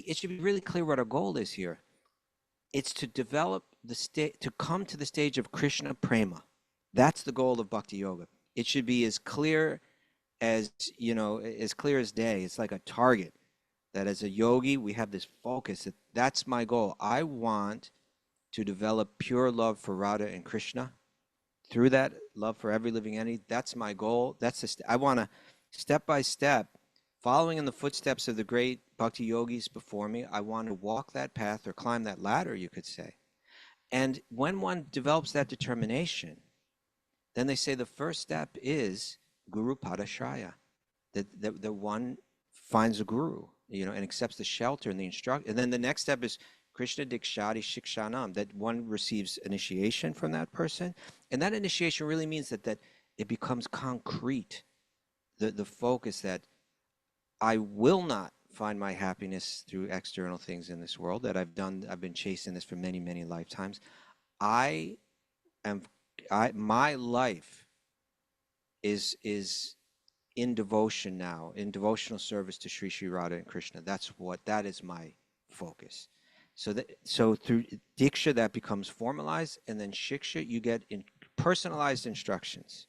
it should be really clear what our goal is here. It's to develop to come to the stage of Krishna prema. That's the goal of Bhakti Yoga. It should be as clear as, as clear as day. It's like a target that as a yogi, we have this focus. That's my goal. I want to develop pure love for Radha and Krishna. Through that, love for every living entity. That's my goal. I want to, step by step, following in the footsteps of the great Bhakti yogis before me, I want to walk that path or climb that ladder, you could say. And when one develops that determination, then they say the first step is Guru Padashraya, that one finds a guru, and accepts the shelter and the instruction. And then the next step is Krishna dīkṣā śikṣānam, that one receives initiation from that person. And that initiation really means that it becomes concrete, the focus that I will not find my happiness through external things in this world that I've been chasing this for many, many lifetimes. My life is in devotion now, in devotional service to Sri Sri Radha and Krishna. That is my focus. So through dīkṣā that becomes formalized, and then śikṣā you get personalized instructions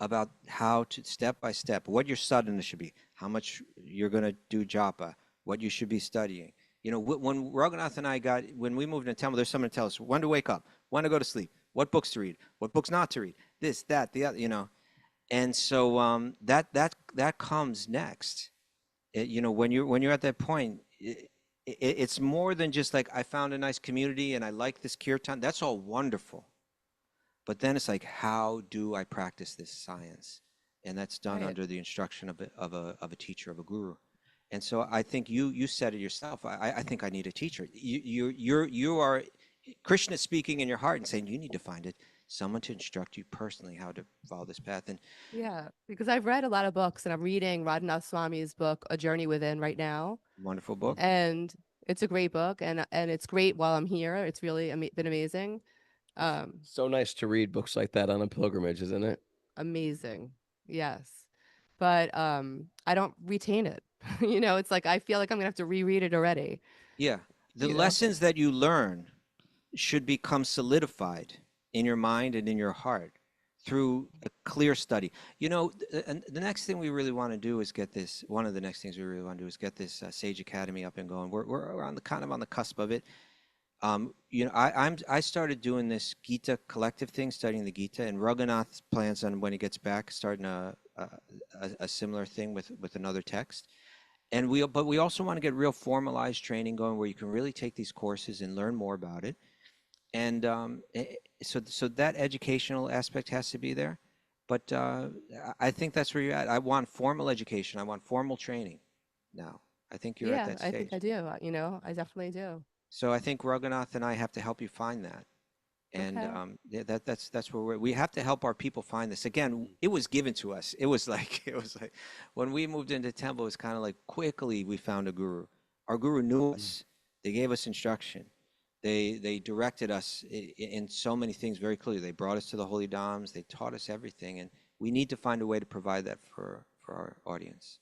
about how to step by step, what your sadhana should be, how much you're going to do japa, what you should be studying. When Raghunath and I when we moved into temple, there's someone to tell us when to wake up, when to go to sleep, what books to read, what books not to read, this, that, the other, And so that comes next. When you're at that point, it's more than just like, I found a nice community and I like this kirtan. That's all wonderful. But then it's like, how do I practice this science? And that's done under the instruction of a teacher, of a guru. And so I think you said it yourself. I think I need a teacher. You are Krishna speaking in your heart and saying you need to find someone to instruct you personally how to follow this path. And yeah, because I've read a lot of books, and I'm reading Radhanath Swami's book, A Journey Within, right now. Wonderful book. And it's a great book, and it's great while I'm here. It's really been amazing. So nice to read books like that on a pilgrimage, isn't it? Amazing. Yes. But I don't retain it. It's like I feel like I'm gonna have to reread it already. Yeah. The lessons that you learn should become solidified in your mind and in your heart through a clear study. The next thing we really want to do is get this. One of the next things we really want to do is get this Sage Academy up and going. We're on the cusp of it. I started doing this Gita collective thing, studying the Gita, and Raghunath plans on, when he gets back, starting a similar thing with another text. But we also want to get real formalized training going where you can really take these courses and learn more about it. And so that educational aspect has to be there. But I think that's where you're at. I want formal education. I want formal training now. I think you're at that stage. Yeah, I think I do. I definitely do. So I think Raghunath and I have to help you find that. And that's where we have to help our people find this. Again, it was given to us. It was like when we moved into temple, it was kind of like quickly we found a guru. Our guru knew us. They gave us instruction. They directed us in so many things very clearly. They brought us to the holy dhams. They taught us everything, and we need to find a way to provide that for our audience.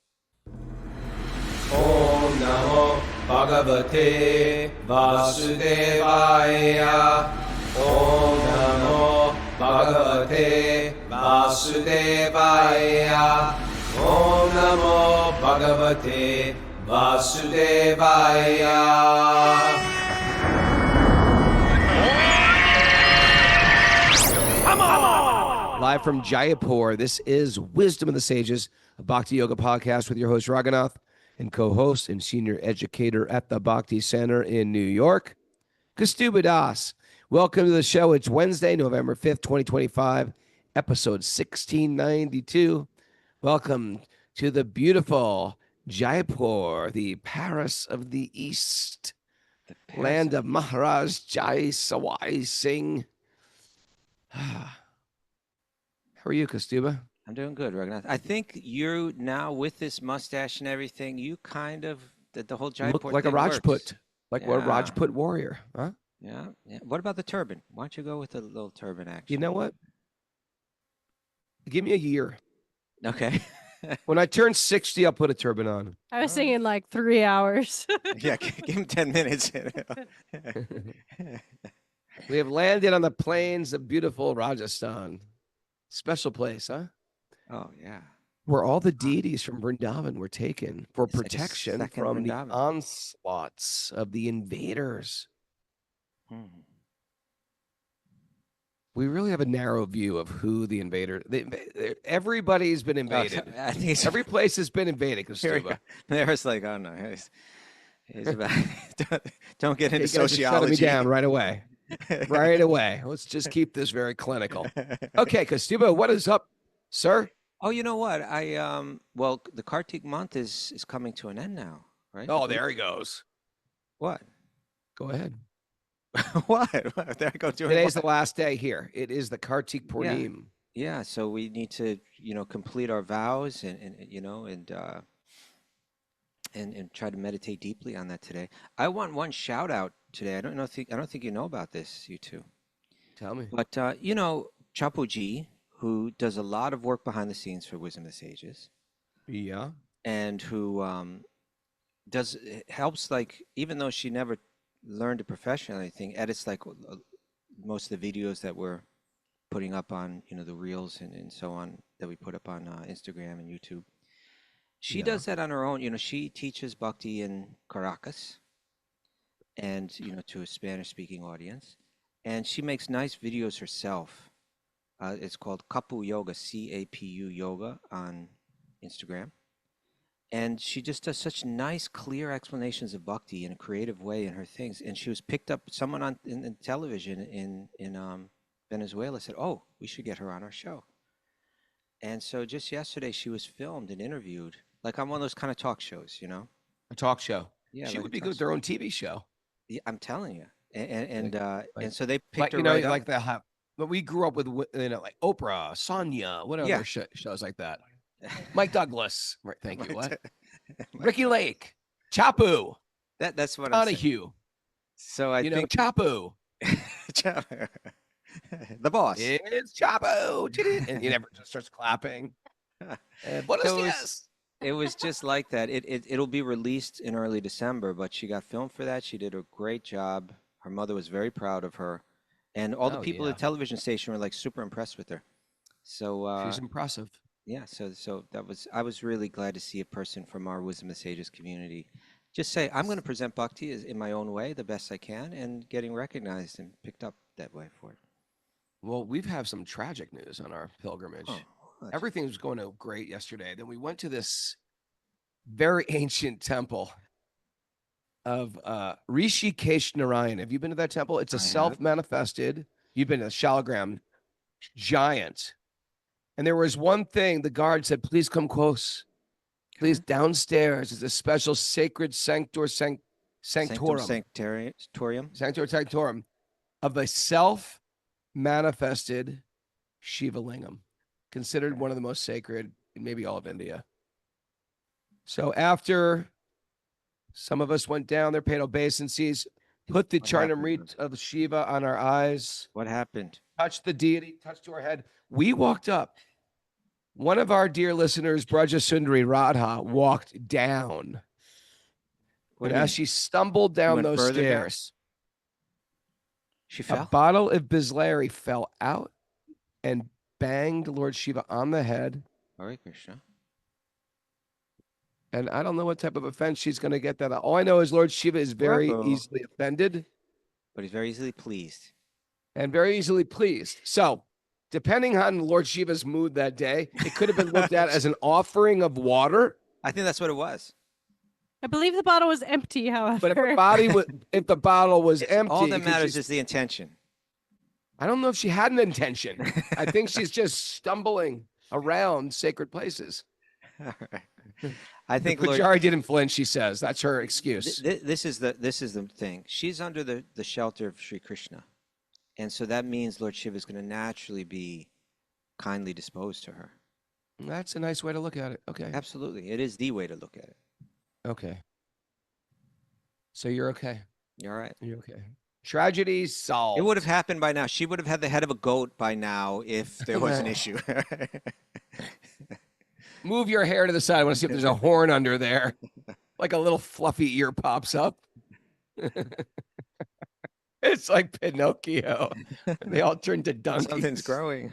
Om Namo Bhagavate Vasudevaya. Om Namo Bhagavate Vasudevaya. Om Namo Bhagavate Vasudevaya. Live from Jaipur, this is Wisdom of the Sages, a Bhakti Yoga podcast with your host Raghunath and co-host and senior educator at the Bhakti Center in New York, Kaustubha Das. Welcome to the show. It's Wednesday, November 5th, 2025, episode 1692. Welcome to the beautiful Jaipur, the Paris of the East, land of Maharaj Jai Sawai Singh. How are you, Kaustubha? I'm doing good, Raghunath. I think you now, with this mustache and everything, you kind of, the whole Jaipur look like thing a Rajput, works. like a Rajput warrior, huh? Yeah. What about the turban? Why don't you go with a little turban action? You know what? Give me a year. Okay. When I turn 60, I'll put a turban on. I was thinking like 3 hours. Yeah, give him 10 minutes. We have landed on the plains of beautiful Rajasthan. Special place, huh? Oh, yeah. Where all the deities from Vrindavan were taken for It's like a protection second from the Vrindavan. onslaughts of the invaders. Hmm. We really have a narrow view of who the invader. Everybody's been invaded. I think it's Every place has been invaded. Here we go. Kaustubha. There's like, oh no, he's about, don't get into You guys are shutting sociology. me down right away. Right away. Let's just keep this very clinical. Okay, Kaustubha, what is up, sir? Oh, you know what? Well, the Kartik month is coming to an end now, right? Oh, there he goes. What? Go ahead. What? There I go doing Today's what? the last day here. It is the Kartik Purnim. Yeah, so we need to, complete our vows and try to meditate deeply on that today. I want one shout out today. I don't think you know about this, you two. Tell me. But Chapuji, who does a lot of work behind the scenes for Wisdom of the Sages, Yeah. and who helps, like, even though she never learned a profession or anything, edits like most of the videos that we're putting up on the reels and so on that we put up on Instagram and YouTube. She does that on her own. She teaches Bhakti in Caracas and to a Spanish speaking audience, and she makes nice videos herself. It's called Kapu Yoga, CAPU Yoga, on Instagram. And she just does such nice, clear explanations of Bhakti in a creative way in her things. And she was picked up, someone in television in Venezuela said, oh, we should get her on our show. And so just yesterday she was filmed and interviewed, like on one of those kind of talk shows, A talk show. Yeah, She like would a be talk good with their own TV show. Yeah, I'm telling you. And Like- so they But picked her right like up. the how. But we grew up with like Oprah, Sonia, what other Yeah. shows like that? Mike Douglas. Right. Thank you. What? Mike- Ricky Lake. Chapu. That's what I'm saying. Donahue. So I think Chapu. the boss. It's Chapu. And he never just starts clapping. Buenos So dias. It was just like that. It'll be released in early December, but she got filmed for that. She did a great job. Her mother was very proud of her, and all the Oh, people yeah. at the television station were like super impressed with her. So She's impressive. yeah, so I was really glad to see a person from our Wisdom of the Sages community just say, I'm going to present Bhakti in my own way, the best I can, and getting recognized and picked up that way for it. Well, we've had some tragic news on our pilgrimage. Oh, what? Everything was going great yesterday. Then we went to this very ancient temple of Rishikesh Narayan. Have you been to that temple? It's a I have. self-manifested. You've been a Shalagram giant. And there was one thing the guard said, please come close. Please, downstairs is a special sacred sanctorum Sanctorum. of a self-manifested Shiva Lingam, considered one of the most sacred in maybe all of India. So after some of us went down there, paid obeisances, put the What happened? charnamrita of Shiva on our eyes, What happened? touched the deity, touched to our head. We walked up. One of our dear listeners, Braja Sundari Radha, walked down. What And do you as mean? she stumbled down went those further down? stairs, She a fell? bottle of Bisleri fell out and banged Lord Shiva on the head. Hare Krishna. And I don't know what type of offense she's going to get that. All I know is Lord Shiva is very Bravo. easily offended But he's very easily pleased. and very easily pleased. So, depending on Lord Shiva's mood that day, it could have been looked at as an offering of water. I think that's what it was. I believe the bottle was empty, however. But if the bottle was empty, All that because matters she's- is the intention. I don't know if she had an intention. I think she's just stumbling around sacred places. All right. I think Lord, Pujari didn't flinch, she says. That's her excuse. this is the thing. She's under the shelter of Sri Krishna, and so that means Lord Shiva is going to naturally be kindly disposed to her. That's a nice way to look at it. Okay. Absolutely, it is the way to look at it. Okay. So you're okay. You're all right. You're okay. Tragedy solved. It would have happened by now. She would have had the head of a goat by now if there was an Well. issue. Move your hair to the side. I want to see if there's a horn under there. Like a little fluffy ear pops up. It's like Pinocchio. They all turn to donkeys. Something's growing.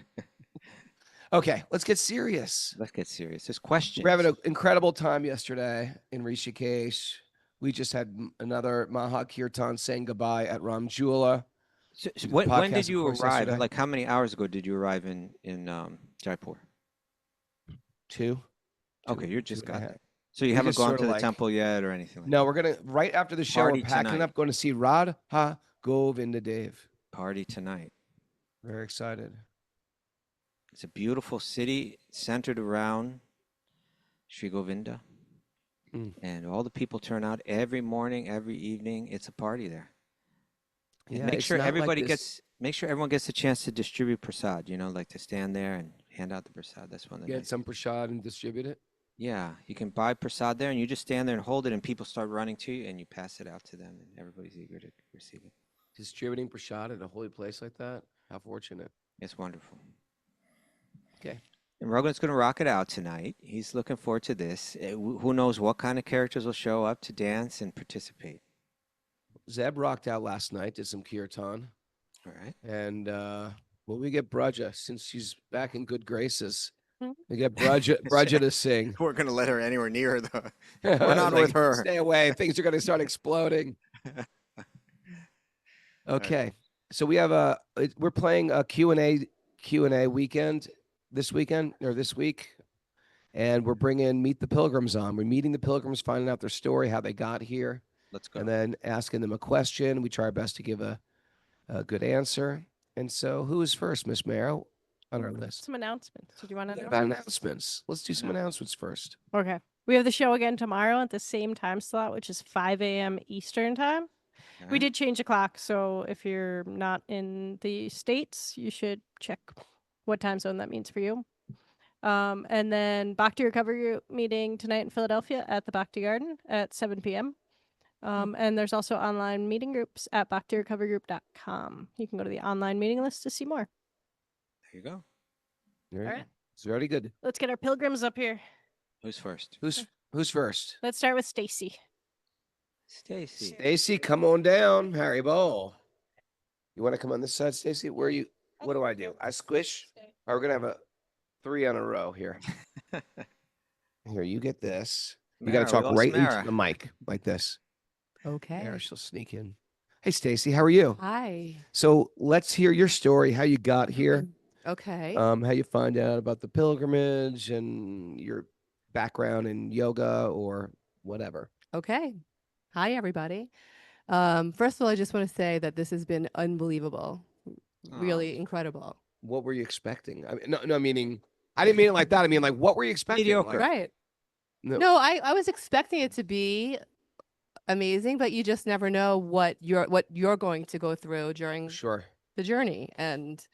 Okay, let's get serious. Let's get serious. There's questions. We're having an incredible time yesterday in Rishikesh. We just had another Maha Kirtan saying goodbye at Ramjula. So, We did the when podcast, did of you course, arrive? yesterday. Like how many hours ago did you arrive in Jaipur? 2. Okay, you just 2.5. got there. So you We haven't just gone sorta to the like- temple yet or anything like No, we're gonna right after the show. Party We're packing tonight. up, going to see Radha Govinda Dev. that? Party tonight. Very excited. It's a beautiful city centered around Sri Govinda. Mm. And all the people turn out every morning, every evening. It's a party there. And Yeah, make it's sure not like everybody this- make sure everyone gets a chance to distribute prasad, like to stand there and hand out the prasad. That's one of the Get nice some prasad and distribute it. Yeah, you can buy prasad there and you just stand there and hold it and people start running to you and you pass it out to them and everybody's eager to receive it. Distributing prasad at a holy place like that. How fortunate. It's wonderful. Okay. And Raghunath's going to rock it out tonight. He's looking forward to this. Who knows what kind of characters will show up to dance and participate. Zeb rocked out last night, did some kirtan. All right. And will we get Braja since she's back in good graces? Mhm. We get Braja to sing. We're going to let her anywhere near the. We're not with her. Stay away. Things are going to start exploding. Okay. So we have we're playing a Q&A weekend this weekend or this week. And we're bringing Meet the Pilgrims on. We're meeting the pilgrims, finding out their story, how they got here, Let's go. and then asking them a question. We try our best to give a good answer. And so who is first, Miss Marrow, on our list? Some announcements. So do you want to know? About announcements. Let's do some announcements first. Okay. We have the show again tomorrow at the same time slot, which is 5 a.m. Eastern time. We Alright. did change the clock, so if you're not in the States, you should check what time zone that means for you. And then Bhakti Recovery Group meeting tonight in Philadelphia at the Bhakti Garden at 7 p.m. And there's also online meeting groups at bhaktirecoverygroup.com. You can go to the online meeting list to see more. There you go. There you All go. right. It's very good. Let's get our pilgrims up here. Who's first? Who's first? Let's start with Stacy. Stacy. Stacy, come on down. Harry Bowl. You want to come on this side, Stacy? Where are you? What do? I squish? Or we're gonna have a 3 on a row here. Here, you get this. You got to talk right into the mic like this. Okay. There, she'll sneak in. Hey, Stacy, how are you? Hi. So let's hear your story. How you got here? Okay. How you find out about the pilgrimage and your background in yoga or whatever. Okay. Hi, everybody. First of all, I just want to say that this has been unbelievable, really incredible. What were you expecting? I mean, no, meaning I didn't mean it like that. I mean, like, what were you expecting? Mediocre. Like, Right. no. No, I was expecting it to be amazing, but you just never know what you're going to go through during Sure. the journey. And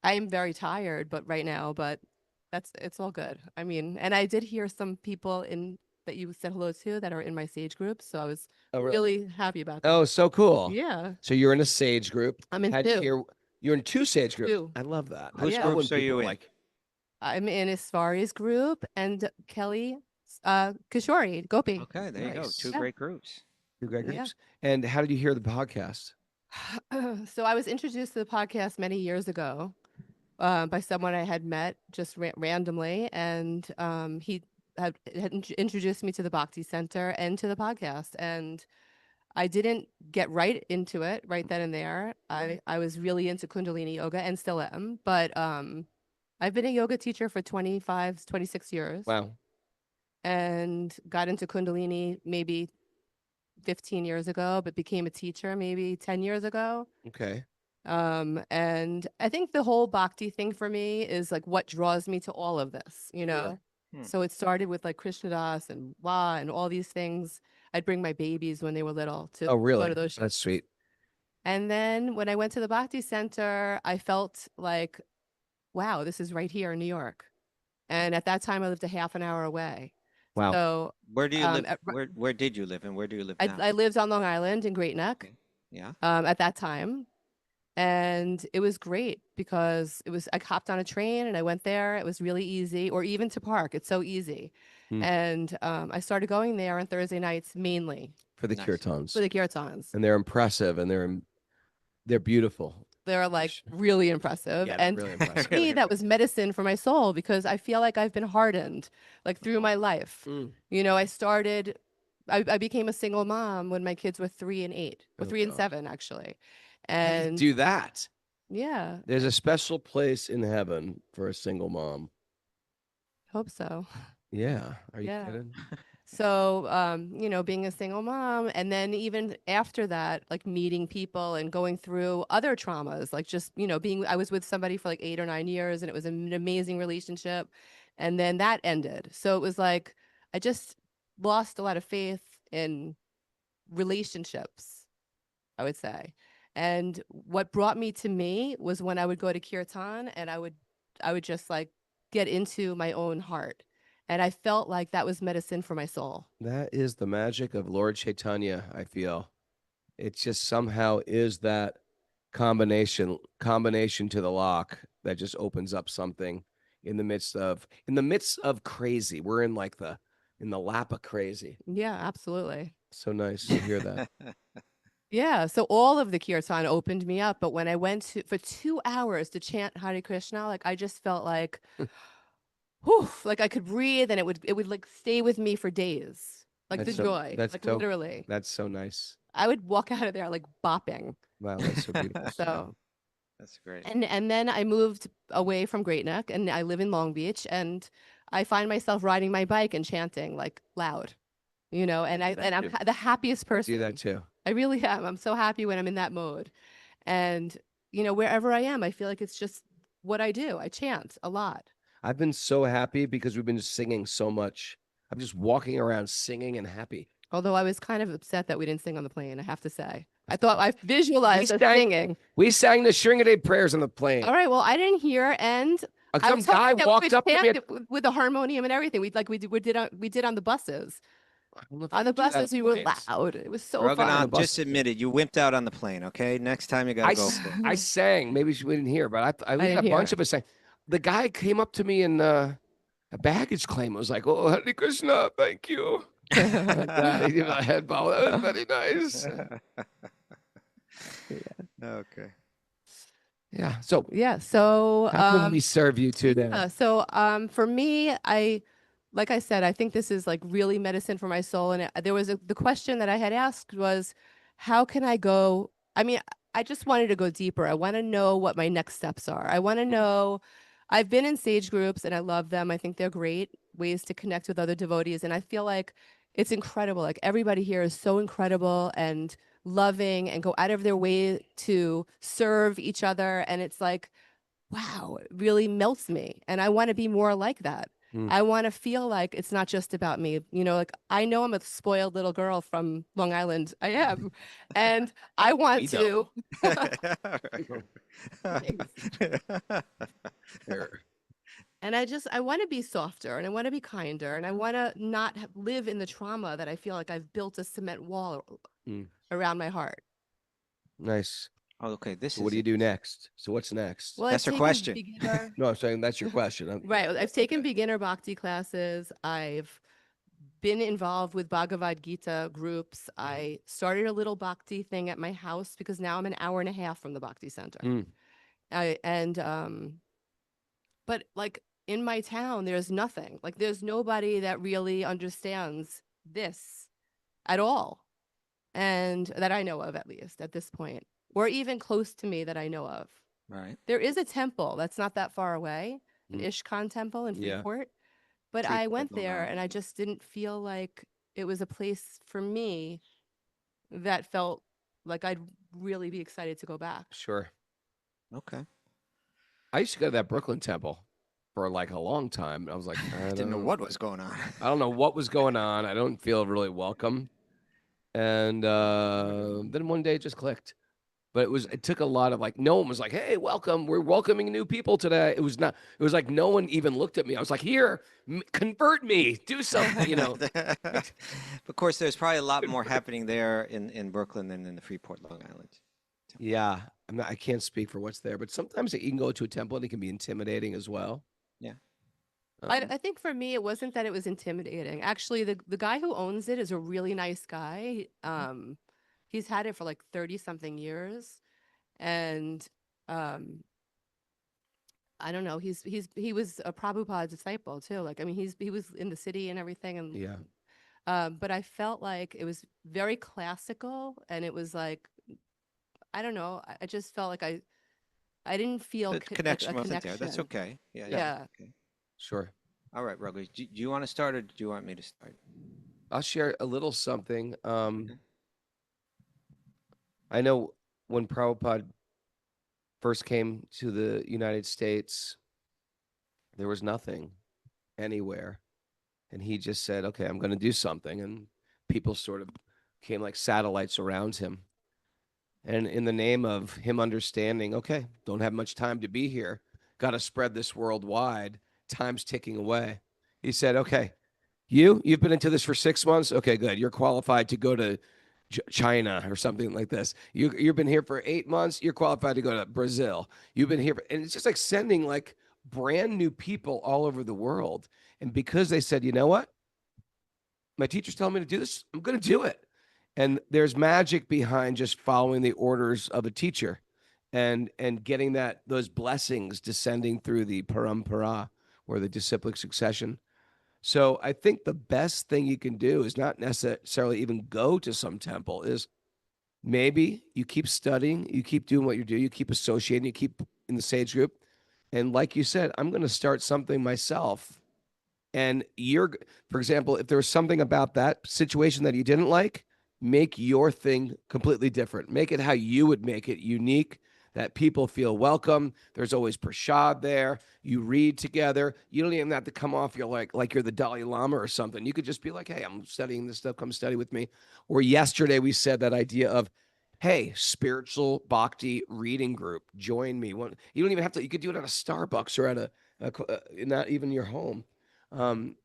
I am very tired, but right now, but it's all good. I mean, and I did hear some people that you said hello to that are in my sage group, so I was Oh, really happy about that. Oh, so cool. Yeah, So you're in a sage group. I'm in Had two. You're in 2 sage groups. 2. I love that. Whose I love groups when are you people in? Like, I'm in Isvari's group and Kelly Kishore Gopi. Okay, there you go. Nice. 2 Yeah. great groups. 2 great Yeah. groups. And how did you hear the podcast? So I was introduced to the podcast many years ago by someone I had met just randomly, and he had introduced me to the Bhakti Center and to the podcast, and I didn't get right into it right then and there. I was really into Kundalini yoga and still am, but I've been a yoga teacher for 26 years. Wow. And got into Kundalini maybe 15 years ago, but became a teacher maybe 10 years ago. Okay. And I think the whole Bhakti thing for me is like what draws me to all of this, you know? Hmm. So it started with like Krishnadas and Wa and all these things. I'd bring my babies when they were little to Oh, go really? to those. That's sweet. And then when I went to the Bhakti Center, I felt like, wow, this is right here in New York. And at that time, I lived a half an hour away. Wow. So Where do you live? at- Where did you live and where do you live now? I lived on Long Island in Great Neck Okay. Yeah. at that time. And it was great because I hopped on a train and I went there. It was really easy, or even to park. It's so easy. And I started going there on Thursday nights mainly For the Nice. kirtans. for the kirtans. And they're impressive and they're beautiful. They're like really impressive. Yeah, they're And really impressive. for me, that was medicine for my soul because I feel like I've been hardened like through my life. You know, I became a single mom when my kids were 3 and 8, or Oh, 3 and God. 7, actually. How do you And do that. yeah, There's a special place in heaven for a single mom. hope so. Yeah. Are you Yeah. kidding? So, you know, being a single mom, and then even after that, like meeting people and going through other traumas, like just, you know, I was with somebody for like 8 or 9 years and it was an amazing relationship. And then that ended. So it was like, I just lost a lot of faith in relationships, I would say. And what brought me to me was when I would go to kirtan and I would just like get into my own heart. And I felt like that was medicine for my soul. That is the magic of Lord Chaitanya, I feel. It just somehow is that combination to the lock that just opens up something in the midst of crazy. We're in the lap of crazy. Yeah, absolutely. So nice to hear that. Yeah, so all of the kirtan opened me up, but when I went for 2 hours to chant Hare Krishna, like I just felt like, whew, like I could breathe, and it would like stay with me for days, like That's the so- joy, that's like so- literally. That's so nice. I would walk out of there like bopping. Wow, that's so beautiful. So, That's great. and then I moved away from Great Neck, and I live in Long Beach, and I find myself riding my bike and chanting like loud, you know, and I'm the happiest person. Do that too. I really am. I'm so happy when I'm in that mode. And, you know, wherever I am, I feel like it's just what I do. I chant a lot. I've been so happy because we've been singing so much. I'm just walking around singing and happy. Although I was kind of upset that we didn't sing on the plane, I have to say. I thought I visualized us sang- singing. We sang the Shringaday prayers on the plane. All right. Well, I didn't hear, and Some guy walked up to me. with the harmonium and everything. We did on the buses. On the buses, we were loud. It was so fun. Raghunath just admitted you wimped out on the plane. Okay, next time you gotta go. I sang. Maybe we didn't hear, but I didn't a bunch hear. of us sang. The guy came up to me in a baggage claim. I was like, "Oh, Hare Krishna, thank you." And, he gave me a head bow. That was very nice. Okay. Yeah. So Yeah. So how can we serve you today? for me, like I said, I think this is like really medicine for my soul. And there was the question that I had asked was, how can I go? I mean, I just wanted to go deeper. I want to know what my next steps are. I want to know. I've been in sage groups and I love them. I think they're great ways to connect with other devotees. And I feel like it's incredible. Like everybody here is so incredible and loving and go out of their way to serve each other. And it's like, wow, it really melts me. And I want to be more like that. I want to feel like it's not just about me. You know, like I know I'm a spoiled little girl from Long Island. I am. And I want to. And I want to be softer and I want to be kinder and I want to not live in the trauma that I feel like I've built a cement wall around my heart. Nice. Oh, okay. What do you do next? So what's next? Well, That's I've her taken question. beginner- No, I'm saying that's your question. Right. I've taken beginner bhakti classes. I've been involved with Bhagavad Gita groups. I started a little bhakti thing at my house because now I'm an hour and a half from the bhakti center. But like in my town, there's nothing. Like there's nobody that really understands this at all. And that I know of, at least at this point, or even close to me that I know of. Right. There is a temple that's not that far away, an Ishkan temple in Yeah. Freeport. But I went there and I just didn't feel like it was a place for me that felt like I'd really be excited to go back. Sure. Okay. I used to go to that Brooklyn temple for like a long time. I was like, I Didn't know what was going on. I don't know what was going on. I don't feel really welcome. And then one day it just clicked. But it took a lot of like, no one was like, hey, welcome. We're welcoming new people today. It was like no one even looked at me. I was like, here, convert me, do something, you know. Of course, there's probably a lot more happening there in Brooklyn than in the Freeport, Long Island Yeah, I can't speak for what's there, but sometimes you can go to a temple and it can be intimidating as well. Yeah. I think for me, it wasn't that it was intimidating. Actually, the guy who owns it is a really nice guy. He's had it for like 30 something years, and um, I don't know. He was a Prabhupada disciple too. Like, I mean, he was in the city and everything, and Yeah. but I felt like it was very classical, and it was like, I don't know. I just felt like I didn't feel The like a connection wasn't there. That's connection. okay. Yeah. Yeah. Okay. Sure. All right, Rugby. Do you want to start, or do you want me to start? I'll share a little something. I know when Prabhupada first came to the United States, there was nothing anywhere. And he just said, okay, I'm going to do something. And people sort of came like satellites around him. And in the name of him understanding, okay, don't have much time to be here, got to spread this worldwide, time's ticking away. He said, okay, you've been into this for 6 months. Okay, good. You're qualified to go to China or something like this. You've been here for 8 months. You're qualified to go to Brazil. You've been here, and it's just like sending like brand new people all over the world. And because they said, you know what, my teacher's telling me to do this, I'm going to do it. And there's magic behind just following the orders of a teacher, and getting those blessings descending through the parampara, or the disciplic succession. So I think the best thing you can do is not necessarily even go to some temple, is maybe you keep studying, you keep doing what you do, you keep associating, you keep in the sage group. And like you said, I'm going to start something myself. And for example, if there was something about that situation that you didn't like, make your thing completely different. Make it how you would make it unique, that people feel welcome. There's always prashad there. You read together. You don't even have to come off like you're the Dalai Lama or something. You could just be like, hey, I'm studying this stuff. Come study with me. Or yesterday we said that idea of, hey, spiritual bhakti reading group, join me. You don't even have to. You could do it at a Starbucks or at not even your home.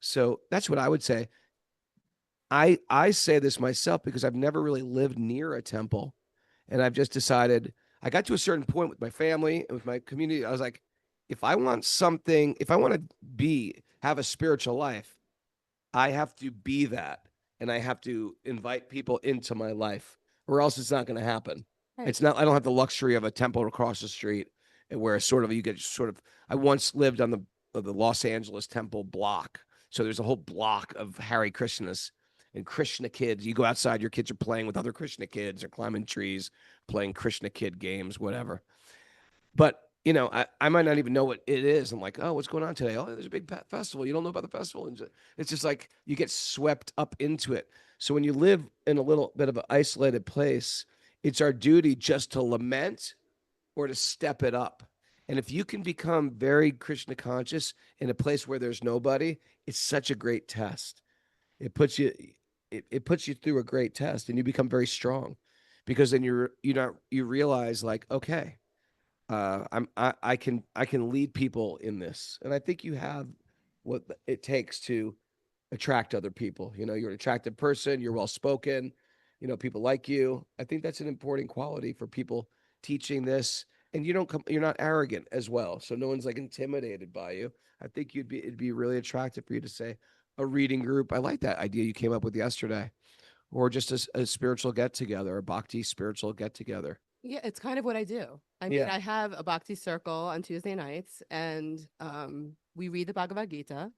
So that's what I would say. I say this myself because I've never really lived near a temple, and I've just decided, I got to a certain point with my family and with my community. I was like, if I want to have a spiritual life, I have to be that, and I have to invite people into my life, or else it's not going to happen. Right. It's not. I don't have the luxury of a temple across the street where I once lived on the Los Angeles temple block, so there's a whole block of Hare Krishnas and Krishna kids. You go outside, your kids are playing with other Krishna kids or climbing trees, playing Krishna kid games, whatever. But, I might not even know what it is. I'm like, oh, what's going on today? Oh, there's a big festival. You don't know about the festival. And it's just like you get swept up into it. So when you live in a little bit of an isolated place, it's our duty just to lament or to step it up. And if you can become very Krishna conscious in a place where there's nobody, it's such a great test. It puts you through a great test, and you become very strong, because then you realize, like, okay, I can lead people in this. And I think you have what it takes to attract other people. You're an attractive person, you're well spoken, people like you. I think that's an important quality for people teaching this. And you're not arrogant as well, so no one's like intimidated by you. I think it'd be really attractive for you to say a reading group. I like that idea you came up with yesterday, or just a spiritual get together, a bhakti spiritual get together. Yeah, it's kind of what I do. I mean, I have a bhakti circle on Tuesday nights, and we read the Bhagavad Gita,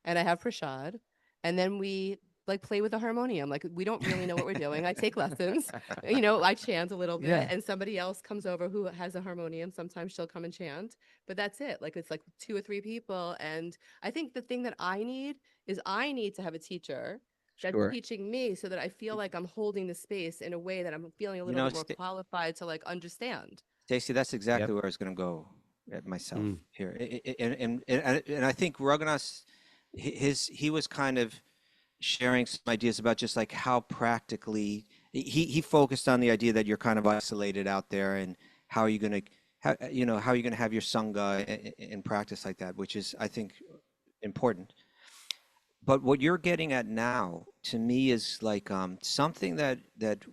and I have prashad, and then we like play with the harmonium. Like, we don't really know what we're doing. I take lessons, I chant a little bit, and somebody else comes over who has a harmonium. Sometimes she'll come and chant, but that's it. Like, it's like 2 or 3 people. And I think the thing that I need to have a teacher that's teaching me, so that I feel like I'm holding the space in a way that I'm feeling a little bit more qualified to like understand. Stacey, that's exactly where I was going to go at myself here. And I think Raghunath, he was kind of sharing some ideas about just like how practically he focused on the idea that you're kind of isolated out there, and how are you going to have your sangha in practice like that, which is, I think, important. but what you're getting at now, to me, is like something that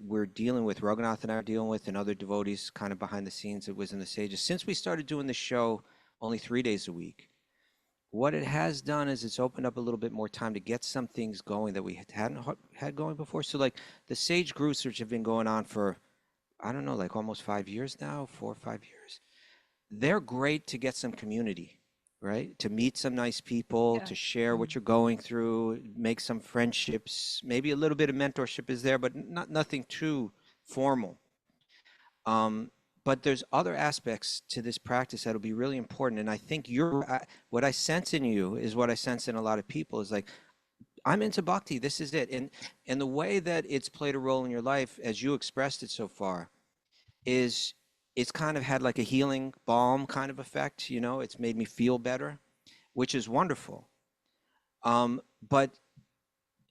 we're dealing with, Raghunath and I are dealing with, and other devotees kind of behind the scenes at Wisdom of the Sages. Since we started doing the show only 3 days a week, what it has done is it's opened up a little bit more time to get some things going that we hadn't had going before. So like the Sage groups, which have been going on for, I don't know, like almost 5 years now, 4 or 5 years. They're great to get some community, right? To meet some nice people, Yeah. to share what you're going through, make some friendships. Maybe a little bit of mentorship is there, but nothing too formal. But there's other aspects to this practice that'll be really important. And I think what I sense in you is what I sense in a lot of people is like, I'm into bhakti. This is it. And the way that it's played a role in your life, as you expressed it so far, is it's kind of had like a healing balm kind of effect. You know, it's made me feel better, which is wonderful. But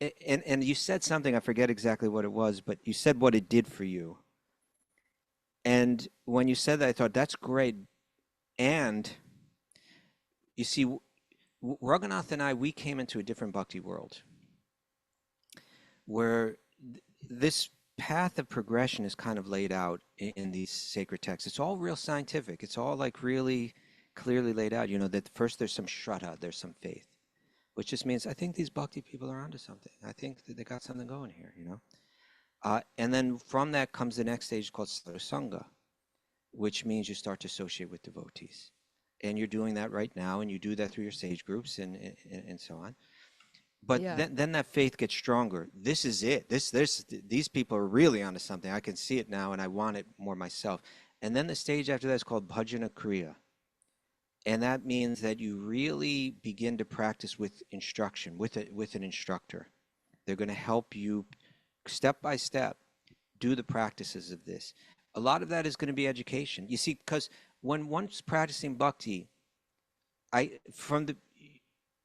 you said something, I forget exactly what it was, but you said what it did for you. And when you said that, I thought, that's great. And you see, Raghunath and I, we came into a different bhakti world where this path of progression is kind of laid out in these sacred texts. It's all real scientific. It's all like really clearly laid out, you know, that first there's some śraddhā, there's some faith, which just means I think these bhakti people are onto something. I think that they got something going here, you know. And then from that comes the next stage called sādhu-saṅga, which means you start to associate with devotees. And you're doing that right now, and you do that through your sage groups and so on. But Yeah. then that faith gets stronger. This is it. These people are really onto something. I can see it now, and I want it more myself. And then the stage after that is called bhajana-kriyā. And that means that you really begin to practice with instruction, with an instructor. They're going to help you step by step do the practices of this. A lot of that is going to be education. You see, because when one's practicing bhakti,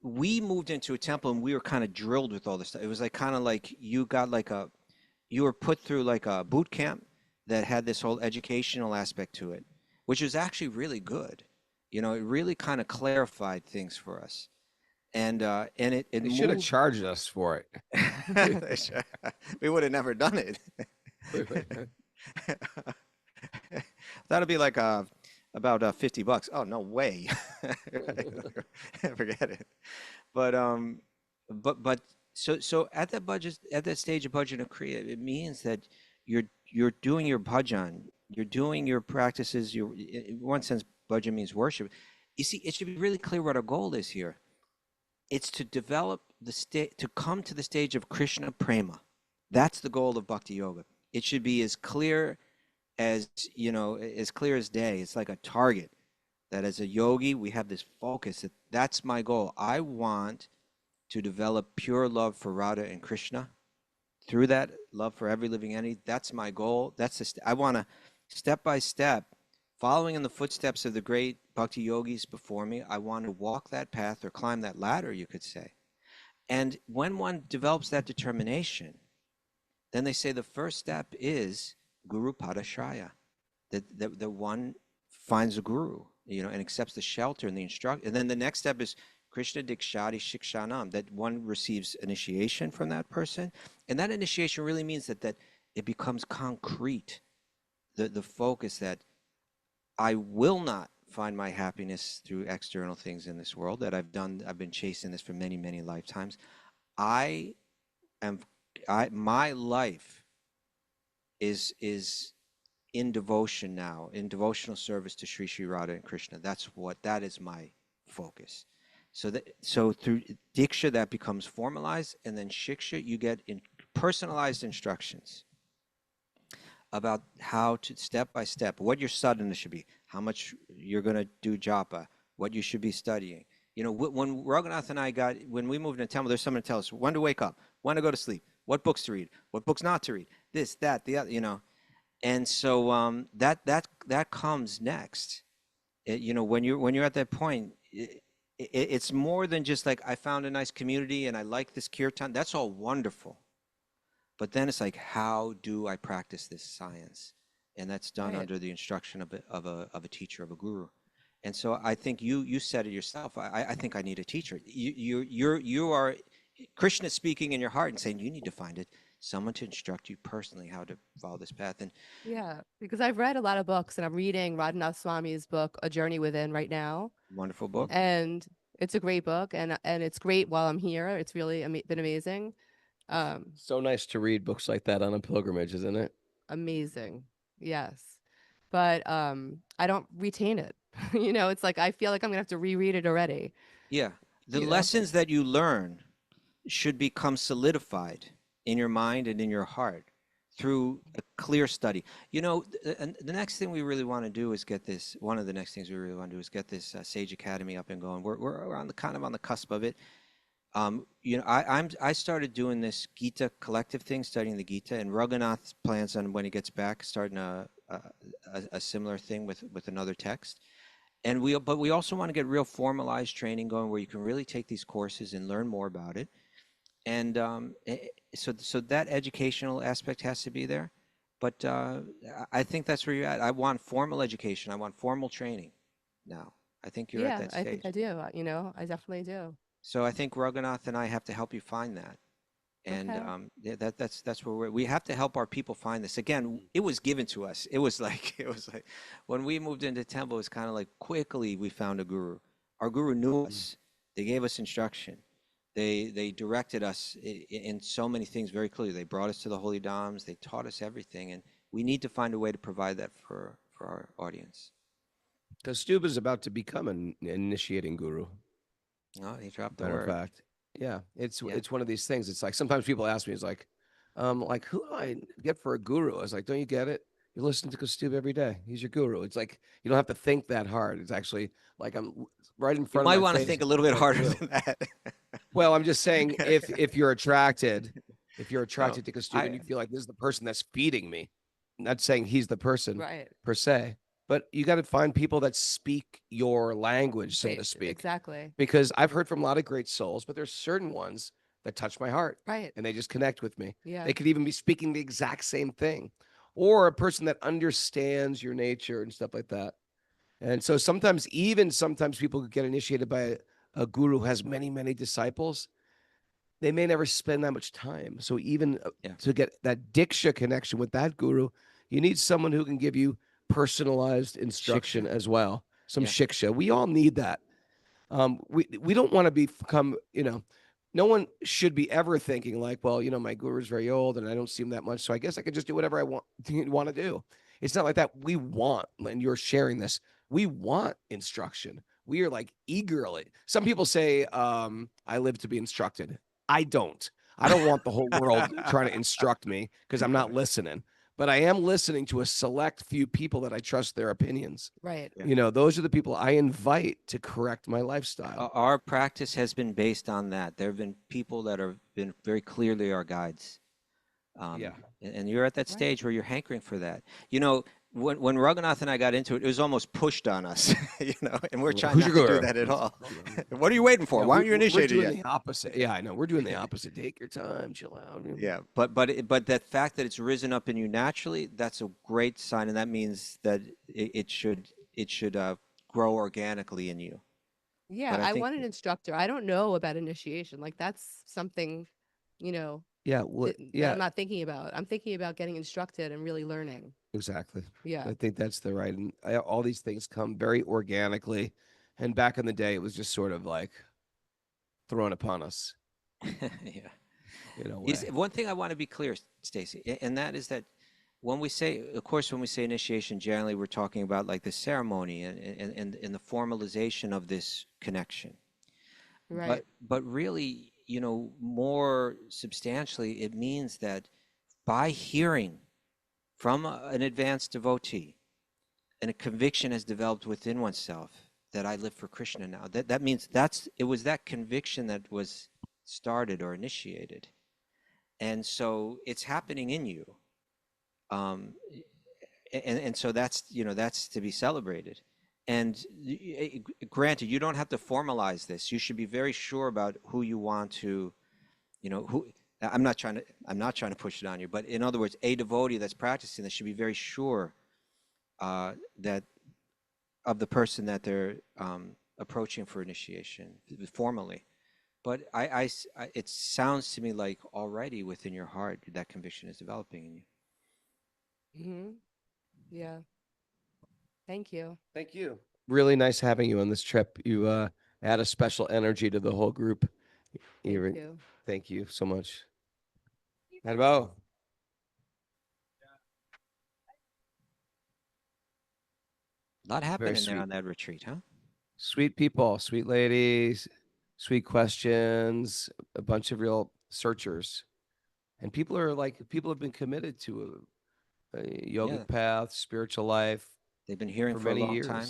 we moved into a temple and we were kind of drilled with all this stuff. It was like kind of like you were put through like a boot camp that had this whole educational aspect to it, which was actually really good. You know, it really kind of clarified things for us. And it They should have moved. charged us for it. We would have never done it. That'll be like about $50. Oh, no way. Forget it. But so at that stage of bhajana-kriyā, it means that you're doing your bhajan, you're doing your practices. In one sense, bhajan means worship. You see, it should be really clear what our goal is here. It's to develop to come to the stage of Krishna prema. That's the goal of bhakti yoga. It should be as clear as, you know, as clear as day. It's like a target that as a yogi, we have this focus. That's my goal. I want to develop pure love for Radha and Krishna. Through that, love for every living entity. That's my goal. I want to, step by step, following in the footsteps of the great bhakti yogis before me, I want to walk that path or climb that ladder, you could say. And when one develops that determination, then they say the first step is guru padashraya, that one finds a guru, you know, and accepts the shelter and the instruction. And then the next step is Krishna dīkṣā śikṣā, that one receives initiation from that person. And that initiation really means that it becomes concrete, the focus that I will not find my happiness through external things in this world that I've been chasing this for many, many lifetimes. My life is in devotion now, in devotional service to Sri Sri Radha and Krishna. That is my focus. So through dīkṣā, that becomes formalized, and then śikṣā, you get personalized instructions about how to, step by step, what your sadhana should be, how much you're going to do japa, what you should be studying. You know, when Raghunath and I when we moved into temple, there's someone to tell us when to wake up, when to go to sleep, what books to read, what books not to read, this, that, the other, you know. And so that comes next. You know, when you're at that point, it's more than just like, I found a nice community and I like this kirtan. That's all wonderful. But then it's like, how do I practice this science? And that's done Right. under the instruction of a teacher, of a guru. And so I think you said it yourself. I think I need a teacher. You are Krishna is speaking in your heart and saying, you need to find someone to instruct you personally how to follow this path. And Yeah, because I've read a lot of books, and I'm reading Radhanath Swami's book, A Journey Within, right now. wonderful book. And it's a great book, and it's great while I'm here. It's really been amazing. So nice to read books like that on a pilgrimage, isn't it? Amazing. Yes. But I don't retain it. It's like I feel like I'm gonna have to reread it already. Yeah. The You know? lessons that you learn should become solidified in your mind and in your heart through a clear study. And the next thing we really want to do is get this. One of the next things we really want to do is get this Sage Academy up and going. We're on the cusp of it. I started doing this Gita collective thing, studying the Gita, and Raghunath plans on, when he gets back, starting a similar thing with another text. But we also want to get real formalized training going where you can really take these courses and learn more about it. And so that educational aspect has to be there. But I think that's where you're at. I want formal education. I want formal training now. I think you're at that stage. I think I do. I definitely do. So I think Raghunath and I have to help you find that. And Okay. that's where we have to help our people find this. Again, it was given to us. It was like when we moved into temple, it was kind of like quickly we found a guru. Our guru knew us. They gave us instruction. They directed us in so many things very clearly. They brought us to the holy dhams. They taught us everything, and we need to find a way to provide that for our audience. Kaustubha is about to become an initiating guru. Oh, he dropped the Matter of word. fact, yeah, it's Yeah. one of these things. It's like sometimes people ask me, it's like who do I get for a guru? I was like, don't you get it? You listen to Kaustubha every day. He's your guru. It's like you don't have to think that hard. It's actually like I'm right in You front might of my want to face. think a little bit Like, harder guru. than that. Well, I'm just saying if you're attracted to Kaustubha and you I- feel like this is the person that's feeding me, I'm not saying he's the person Right. per se, but you got to find people that speak your language, so to Right, speak. Exactly. Because I've heard from a lot of great souls, but there's certain ones that touch my heart Right. and they just connect with me. Yeah. They could even be speaking the exact same thing, or a person that understands your nature and stuff like that. And so sometimes people get initiated by a guru who has many, many disciples. They may never spend that much time. So even Yeah. to get that dīkṣā connection with that guru, you need someone who can give you personalized instruction Śikṣā. as well. Some Yeah. śikṣā. We all need that. We don't want to become, no one should be ever thinking like, well, my guru is very old and I don't see him that much, so I guess I can just do whatever I want to do. It's not like that. We want, and you're sharing this, we want instruction. We are like eagerly. Some people say, I live to be instructed. I don't want the whole world trying to instruct me because I'm not listening. But I am listening to a select few people that I trust their opinions. Right. Yeah. Those are the people I invite to correct my lifestyle. Our practice has been based on that. There have been people that have been very clearly our guides. Yeah. And you're at that Right. stage where you're hankering for that. When Raghunath and I got into it, it was almost pushed on us, and we're trying Who's not your to do guru? that at all. What are you waiting for? Yeah, Why aren't you we're initiated doing yet? the opposite. Yeah, I know. We're doing the opposite. Take your time, chill out. Yeah, but that fact that it's risen up in you naturally, that's a great sign, and that means that it should grow organically in you. Yeah. But I I think want an instructor. I don't know about initiation. Like that's something, Yeah, well, that I'm not thinking about. I'm thinking about getting instructed and really learning. exactly. Yeah. I think that's the right. And all these things come very organically. And back in the day, it was just sort of like thrown upon us. Yeah. In a way. One thing I want to be clear, Stacy, and that is that when we say initiation, generally we're talking about like the ceremony and the formalization of this connection. Right. But really, more substantially, it means that by hearing from an advanced devotee, and a conviction has developed within oneself that I live for Krishna now. That means it was that conviction that was started or initiated. And so it's happening in you. And so that's to be celebrated. And granted, you don't have to formalize this. You should be very sure about who you want to, who. I'm not trying to push it on you, but in other words, a devotee that's practicing this should be very sure that of the person that they're approaching for initiation formally. But it sounds to me like already within your heart that conviction is developing in you. Mm-hmm. Yeah. Thank you. Thank you. Really nice having you on this trip. You add a special energy to the whole group. Thank You're- you. Thank you so much. Hello. A lot happening there sweet. on that retreat, huh? Sweet people, sweet ladies, sweet questions, a bunch of real searchers. And people have been committed to a yogic Yeah. path, spiritual life They've been hearing for for a many long years, time.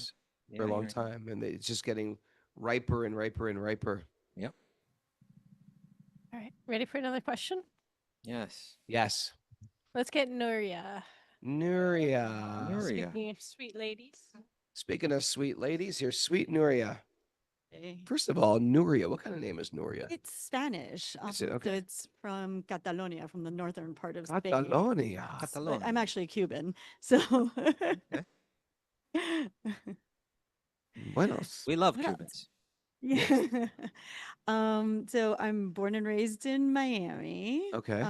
for a Yeah, long hearing. time. And it's just getting riper and riper and riper. Yep. All right. Ready for another question? Yes. Yes. Let's get Nuria. Nuria. Nuria. Speaking of sweet ladies. Speaking of sweet ladies, here's sweet Nuria. Okay. First of all, Nuria, what kind of name is Nuria? It's Spanish. Is it? So Okay. it's from Catalonia, from the northern part of Spain. Catalonia. But I'm actually Cuban, so. Buenos. We love What else? Cubans. Yeah. So I'm born and raised in Miami. Okay.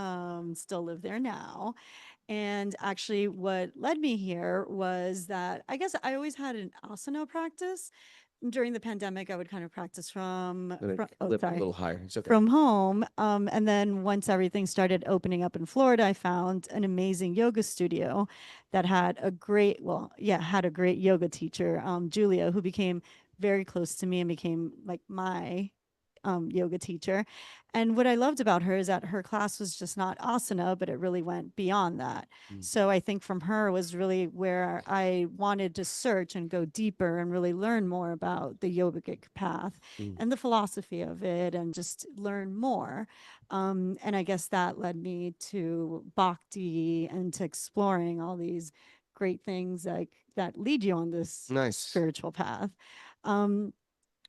Still live there now. And actually what led me here was that I guess I always had an asana practice. During the pandemic, I would kind of practice from, I'm gonna oh, lift a sorry. little higher. It's okay. From home. And then once everything started opening up in Florida, I found an amazing yoga studio that had a great, had a great yoga teacher, Julia, who became very close to me and became like my yoga teacher. And what I loved about her is that her class was just not asana, but it really went beyond that. Mm. So I think from her was really where I wanted to search and go deeper and really learn more about the yogic path Mm. and the philosophy of it and just learn more. And I guess that led me to Bhakti and to exploring all these great things like that lead you on this Nice. spiritual path.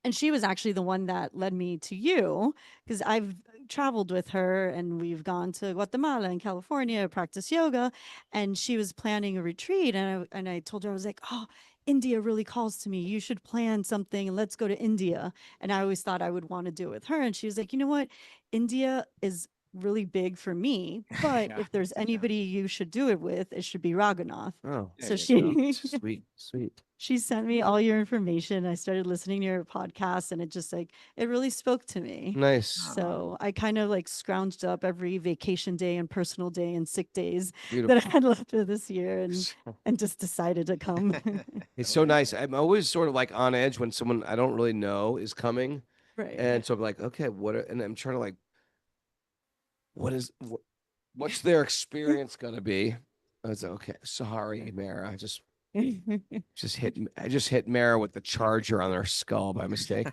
And she was actually the one that led me to you because I've traveled with her and we've gone to Guatemala and California, practice yoga. And she was planning a retreat. And I told her, I was like, oh, India really calls to me. You should plan something and let's go to India. And I always thought I would want to do it with her. And she was like, you know what? India is really big for me. But Yeah, if there's yeah. anybody you should do it with, it should be Raghunath. Oh, There So you go. she sweet, sweet. she sent me all your information. I started listening to your podcast and it just like, it really spoke to me. Nice. So I kind of like scrounged up every vacation day and personal day and sick days Beautiful. that I had left for this year and just decided to come. It's so nice. I'm always sort of like on edge when someone I don't really know is coming. Right. And so I'm like, okay, and I'm trying to like, what's their experience gonna be? I was like, okay, sorry, Mara. I just hit Mara with the charger on her skull by mistake.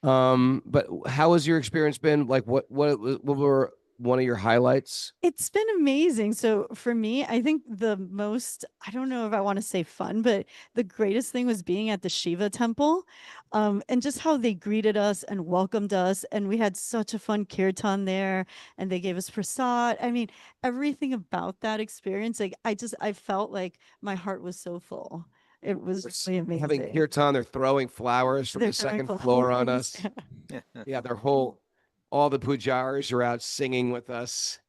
But how has your experience been? Like, what were one of your highlights? It's been amazing. So for me, I think the most, I don't know if I want to say fun, but the greatest thing was being at the Shiva temple, and just how they greeted us and welcomed us. And we had such a fun kirtan there and they gave us prasad. I mean, everything about that experience, like I felt like my heart was so full. It was really amazing. Having kirtan, they're throwing flowers from They're the second throwing floor on flowers. us. Yeah, all the pujaris are out singing with us,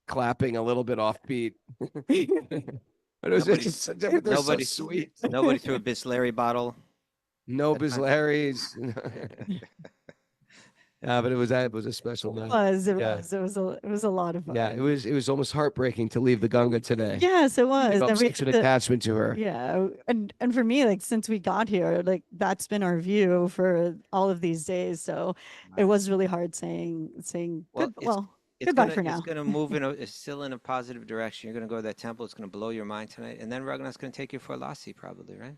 clapping a little bit offbeat. But it was just, they're so Nobody- sweet. Nobody threw a Bisleri bottle. No That time. Bislaries. Yeah, but it was a special night. It was a lot of fun. Yeah, it was almost heartbreaking to leave the Ganga today. Yes, it was. Felt And we such an had to- attachment to her. Yeah, and for me, like since we got here, like that's been our view for all of these days. So it was really hard saying Well, good, it's- It's goodbye gonna, for now. It's going to move it's still in a positive direction. You're going to go to that temple. It's going to blow your mind tonight. And then Raghunath's going to take you for a lassi probably, right?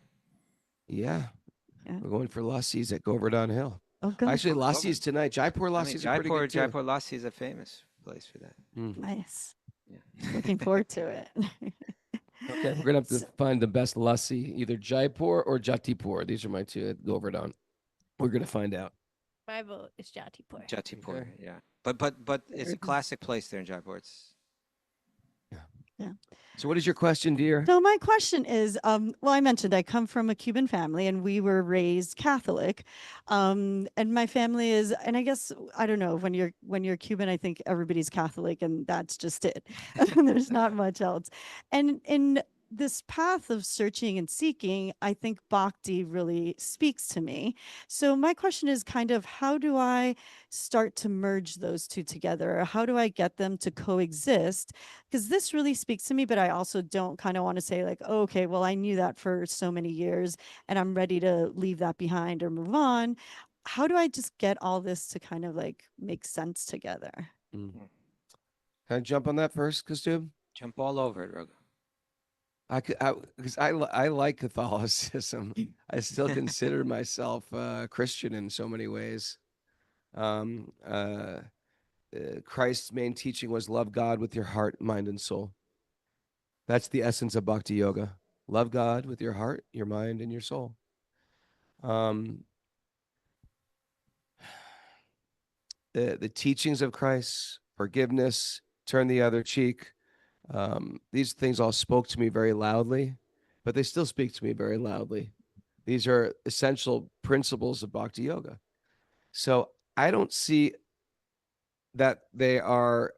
Yeah. Yeah. We're going for lassis at Govardhan Hill. Oh, good. Actually, lassis tonight. Jaipur I mean, lassis are pretty good too. Jaipur lassi is a famous place for that. Mm. Nice. Yeah. Looking forward to it. Okay, we're gonna have to find the best lassi, either Jaipur or Jatipur. These are my two at Govardhan. We're gonna find out. My vote is Jatipur. Jatipur, Okay. yeah. But it's a classic place there in Jaipur. It's So what is your question, dear? So my question is, well, I mentioned I come from a Cuban family and we were raised Catholic. And my family is, and I guess, I don't know, when you're Cuban, I think everybody's Catholic and that's just it. There's not much else. And in this path of searching and seeking, I think Bhakti really speaks to me. So my question is kind of, how do I start to merge those two together? Or how do I get them to coexist? Because this really speaks to me, but I also don't kind of want to say like, oh, okay, well, I knew that for so many years and I'm ready to leave that behind or move on. How do I just get all this to kind of like make sense together? Can I jump on that first, Kaustubha? Jump all over it, Raghu. Because I like Catholicism. I still consider myself Christian in so many ways. Christ's main teaching was love God with your heart, mind, and soul. That's the essence of Bhakti Yoga. Love God with your heart, your mind, and your soul. The teachings of Christ, forgiveness, turn the other cheek, these things all spoke to me very loudly, but they still speak to me very loudly. These are essential principles of Bhakti Yoga. So I don't see that they are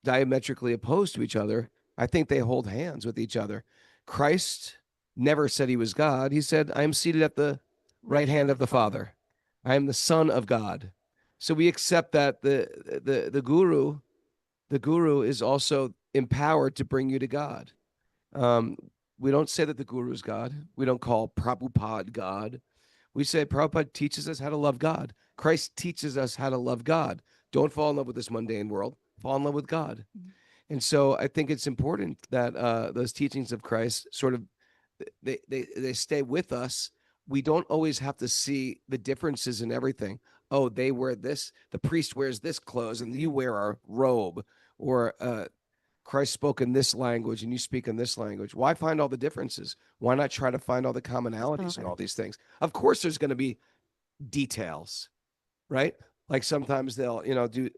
diametrically opposed to each other. I think they hold hands with each other. Christ never said he was God. He said, I am seated at the right hand of the Father. I am the Son of God. So we accept that the guru is also empowered to bring you to God. We don't say that the guru is God. We don't call Prabhupada God. We say Prabhupada teaches us how to love God. Christ teaches us how to love God. Don't fall in love with this mundane world. Fall in love with God. And so I think it's important that those teachings of Christ sort of, they stay with us. We don't always have to see the differences in everything. Oh, they wear this, the priest wears this clothes and you wear a robe, or Christ spoke in this language and you speak in this language. Why find all the differences? Why not try to find all the commonalities in all these things? Of course, there's going to be details, right? Like sometimes they'll, do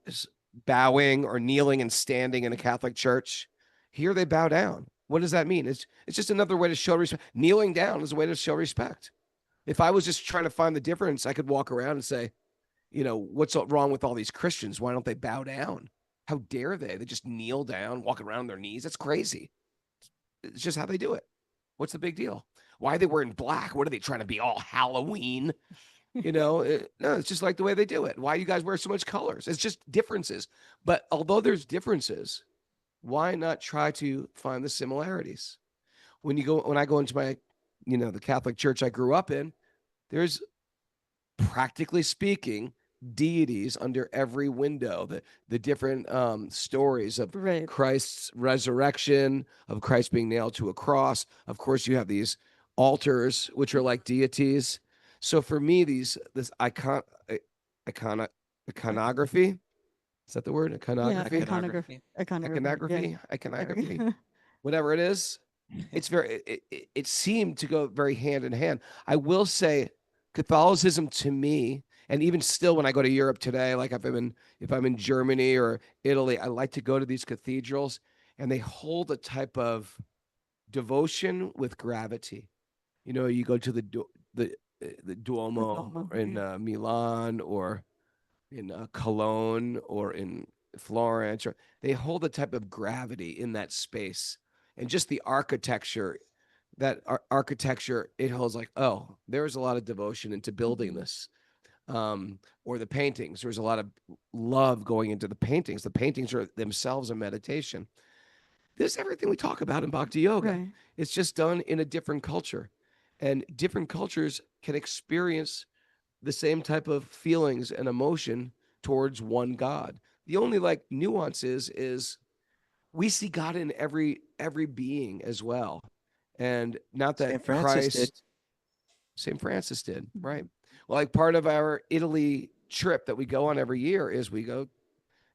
bowing or kneeling and standing in a Catholic church. Here they bow down. What does that mean? It's just another way to show respect. Kneeling down is a way to show respect. If I was just trying to find the difference, I could walk around and say, what's wrong with all these Christians? Why don't they bow down? How dare they? They just kneel down, walk around on their knees. That's crazy. It's just how they do it. What's the big deal? Why are they wearing black? What are they trying to be, all Halloween? No, it's just like the way they do it. Why do you guys wear so much colors? It's just differences. But although there's differences, why not try to find the similarities? When I go into my, the Catholic church I grew up in, there's, practically speaking, deities under every window, the different stories of Christ's resurrection, of Christ being nailed to a cross. Of course, you have these altars, which are like deities. So for me, this iconography, is that the word? Iconography? Iconography. Iconography. Whatever it is, it's it seemed to go very hand in hand. I will say Catholicism to me, and even still when I go to Europe today, like if I'm in Germany or Italy, I like to go to these cathedrals and they hold a type of devotion with gravity. You go to the Duomo in Milan or in Cologne or in Florence, or they hold a type of gravity in that space. And just the architecture, it holds like, oh, there's a lot of devotion into building this. Or the paintings, there's a lot of love going into the paintings. The paintings are themselves a meditation. This is everything we talk about in Bhakti Yoga. Right. It's just done in a different culture. And different cultures can experience the same type of feelings and emotion towards one God. The only nuance is we see God in every being as well. And not that St. Francis did, right? Well, like part of our Italy trip that we go on every year is we go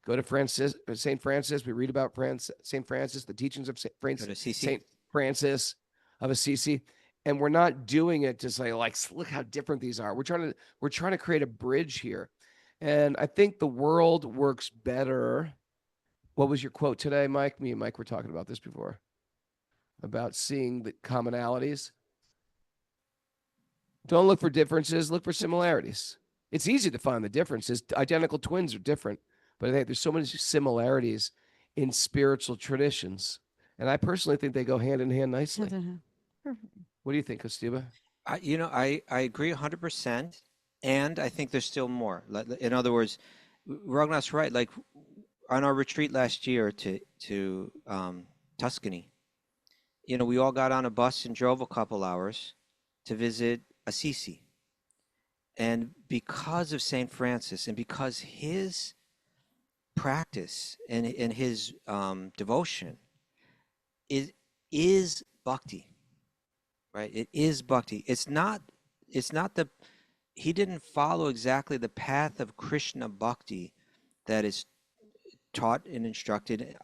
to St. Francis. We read about St. Francis, the teachings of St. Francis of Assisi. And we're not doing it to say, look how different these are. We're trying to create a bridge here. And I think the world works better What was your quote today, Mike? Me and Mike were talking about this before, about seeing the commonalities. Don't look for differences, look for similarities. It's easy to find the differences. Identical twins are different, but I think there's so many similarities in spiritual traditions. And I personally think they go hand in hand nicely. Perfect. What do you think, Kaustubha? I agree 100%, and I think there's still more. In other words, Raghunath's right. Like on our retreat last year to Tuscany, we all got on a bus and drove a couple hours to visit Assisi. And because of St. Francis and because his practice and his devotion is bhakti, right? It is bhakti. It's not he didn't follow exactly the path of Krishna bhakti that is taught and instructed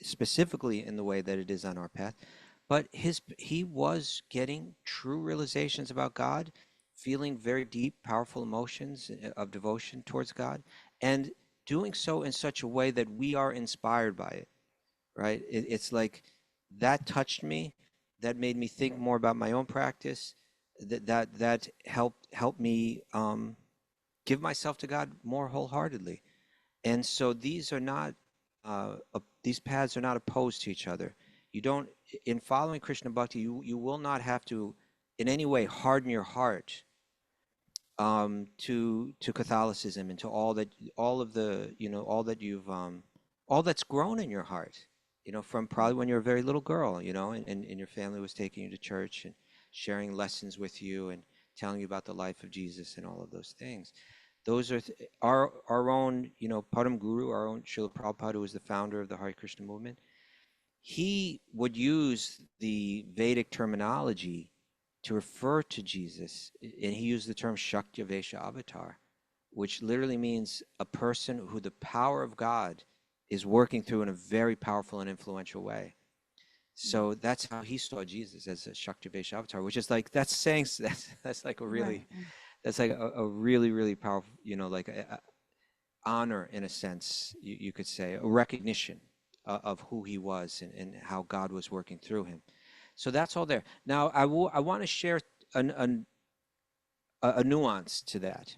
specifically in the way that it is on our path. But he was getting true realizations about God, feeling very deep, powerful emotions of devotion towards God, and doing so in such a way that we are inspired by it, right? It's like that touched me, that made me think more about my own practice, that helped me give myself to God more wholeheartedly. And so these paths are not opposed to each other. You don't, in following Krishna Bhakti, you will not have to in any way harden your heart to Catholicism and to all that that's grown in your heart, from probably when you were a very little girl, and your family was taking you to church and sharing lessons with you and telling you about the life of Jesus and all of those things. Those are our own, Param Guru, our own Srila Prabhupada, who was the founder of the Hare Krishna movement. He would use the Vedic terminology to refer to Jesus, and he used the term Shakya Vesha Avatar, which literally means a person who the power of God is working through in a very powerful and influential way. So that's how he saw Jesus, as a Shakya Vesha Avatar, which is like, that's saying, that's like a really, that's like a really, really powerful, like a honor in a sense, you could say, a recognition of who he was and how God was working through him. So that's all there. Now, I want to share a nuance to that.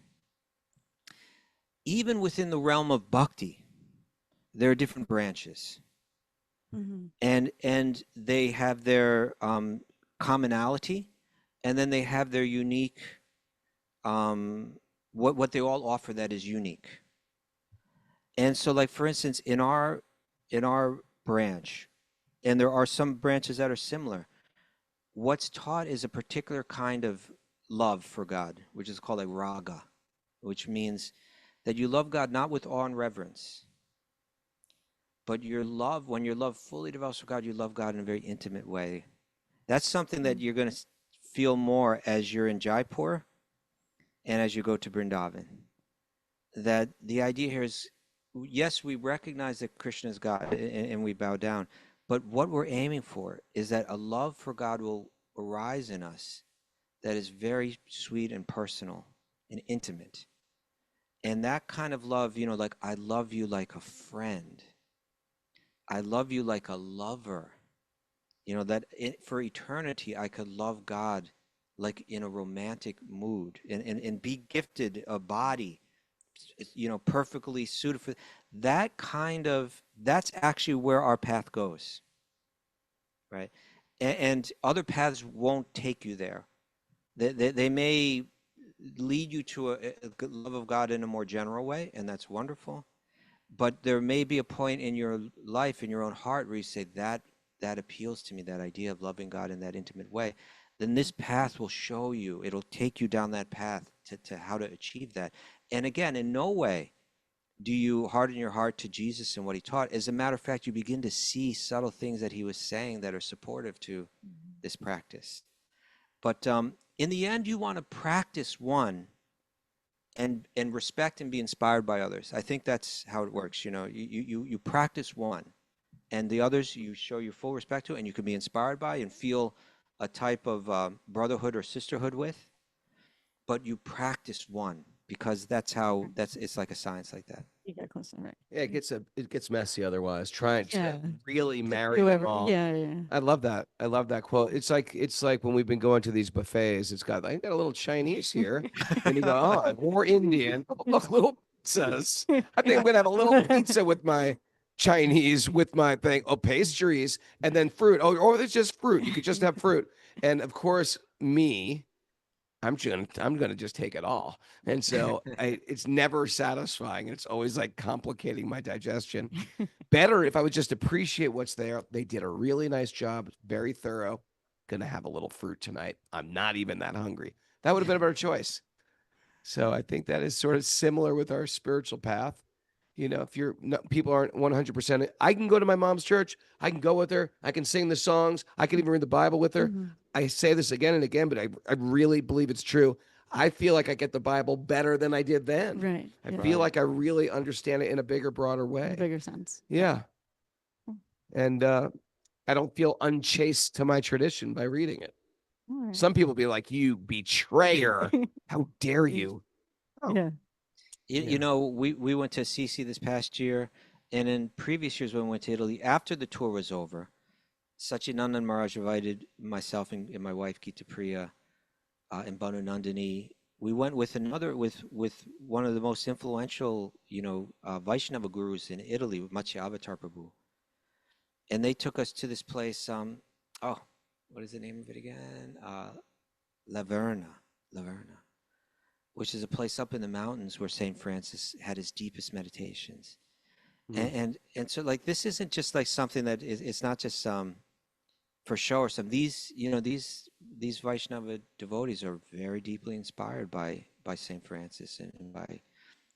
Even within the realm of bhakti, there are different branches. Mm-hmm. And they have their commonality, and then they have their unique, what they all offer that is unique. And so, like, for instance, in our branch, and there are some branches that are similar, what's taught is a particular kind of love for God, which is called a raga, which means that you love God not with awe and reverence, but when your love fully develops for God, you love God in a very intimate way. That's something that you're going to feel more as you're in Jaipur and as you go to Vrindavan. That the idea here is, yes, we recognize that Krishna is God and we bow down, but what we're aiming for is that a love for God will arise in us that is very sweet and personal and intimate. And that kind of love, like, I love you like a friend. I love you like a lover. That for eternity, I could love God like in a romantic mood and be gifted a body, perfectly suited for that that's actually where our path goes, right? And other paths won't take you there. They may lead you to a love of God in a more general way, and that's wonderful. But there may be a point in your life, in your own heart, where you say, that appeals to me, that idea of loving God in that intimate way. Then this path will show you, it'll take you down that path to how to achieve that. And again, in no way do you harden your heart to Jesus and what he taught. As a matter of fact, you begin to see subtle things that he was saying that are supportive to this practice. But in the end, you want to practice one and respect and be inspired by others. I think that's how it works. You practice one, and the others you show your full respect to, and you can be inspired by and feel a type of brotherhood or sisterhood with. But you practice one, because it's like a science like that. You get closer, right? Yeah, it gets messy otherwise. Trying to Yeah. really marry them Whoever, all. yeah. I love that. I love that quote. It's like when we've been going to these buffets. It's got a little Chinese here, and you go, oh, more Indian. Oh, look, little pizzas. I think I'm gonna have a little pizza with my Chinese, with my thing. Oh, pastries, and then fruit. Oh, it's just fruit. You could just have fruit, and of course, I'm gonna just take it all, and so it's never satisfying. It's always like complicating my digestion. Better if I would just appreciate what's there. They did a really nice job, very thorough. Gonna have a little fruit tonight. I'm not even that hungry. That would have been a better choice. So I think that is sort of similar with our spiritual path. If people aren't 100%, I can go to my mom's church. I can go with her. I can sing the songs. I can even read the Bible with her. Mhm. I say this again and again, but I really believe it's true. I feel like I get the Bible better than I did then. Right. I yeah. feel like I really understand it in a bigger, broader way. In a bigger sense. Yeah. Hmm. And I don't feel unchaste to my tradition by reading it. All right. Some people be like, you betrayer. How dare you? Oh. Yeah. We went to Assisi this past year, and in previous years when we went to Italy, after the tour was over, Satchidananda and Maharaj invited myself and my wife Gita Priya and Banu Nandini. We went with one of the most influential, Vaishnava gurus in Italy, with Matsya Avatar Prabhu. And they took us to this place, what is the name of it again? Laverna, which is a place up in the mountains where St. Francis had his deepest meditations. And so like, this isn't just like something that it's not just for show or something. These Vaishnava devotees are very deeply inspired by St. Francis and by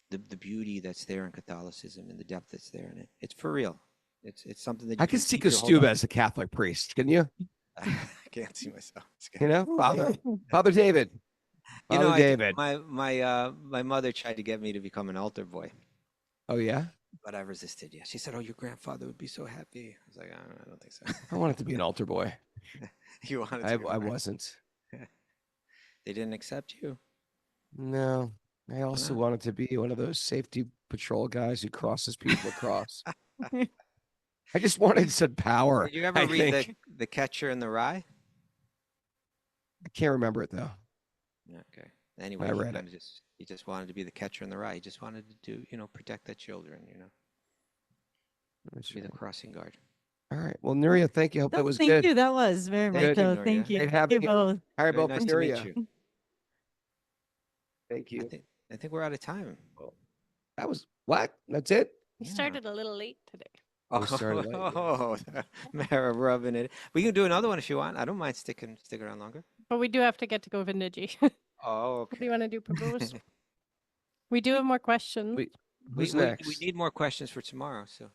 the beauty that's there in Catholicism and the depth that's there in it. It's for real. It's something that you I can see keep your whole Kaustubha life. as a Catholic priest. Can you? I can't see myself. It's good. Father David. Father David. My mother tried to get me to become an altar boy, Oh, yeah? but I resisted. Yeah, she said, "Oh, your grandfather would be so happy." I was like, "I don't think so." I wanted to be an altar boy. You wanted to? I be right. wasn't. They didn't accept you. No. I also not? wanted to be one of those safety patrol guys who crosses people across. I just wanted some power. Did you ever I read think. the Catcher in the Rye? I can't remember it, though. Okay. Anyway, I read it. He just wanted to be the catcher in the rye. He just wanted to do, protect the children, be the crossing guard. All right. Well, Nuria, thank you. Hope that was Thank good. you. That was very Thank much you, so. Nuria. Thank you. Great having You you. both. All right, Very both nice for to meet Nuria. you. Thank you. I think we're out of time. That was what? That's it? We Yeah. started a little late today. We started late, yeah. Mara rubbing it. We can do another one if you want. I don't mind sticking around longer. But we do have to get to Govindiji. What Oh, do okay. you want to do, Prabhu's? We do have more questions. Who's we next? need more questions for tomorrow. So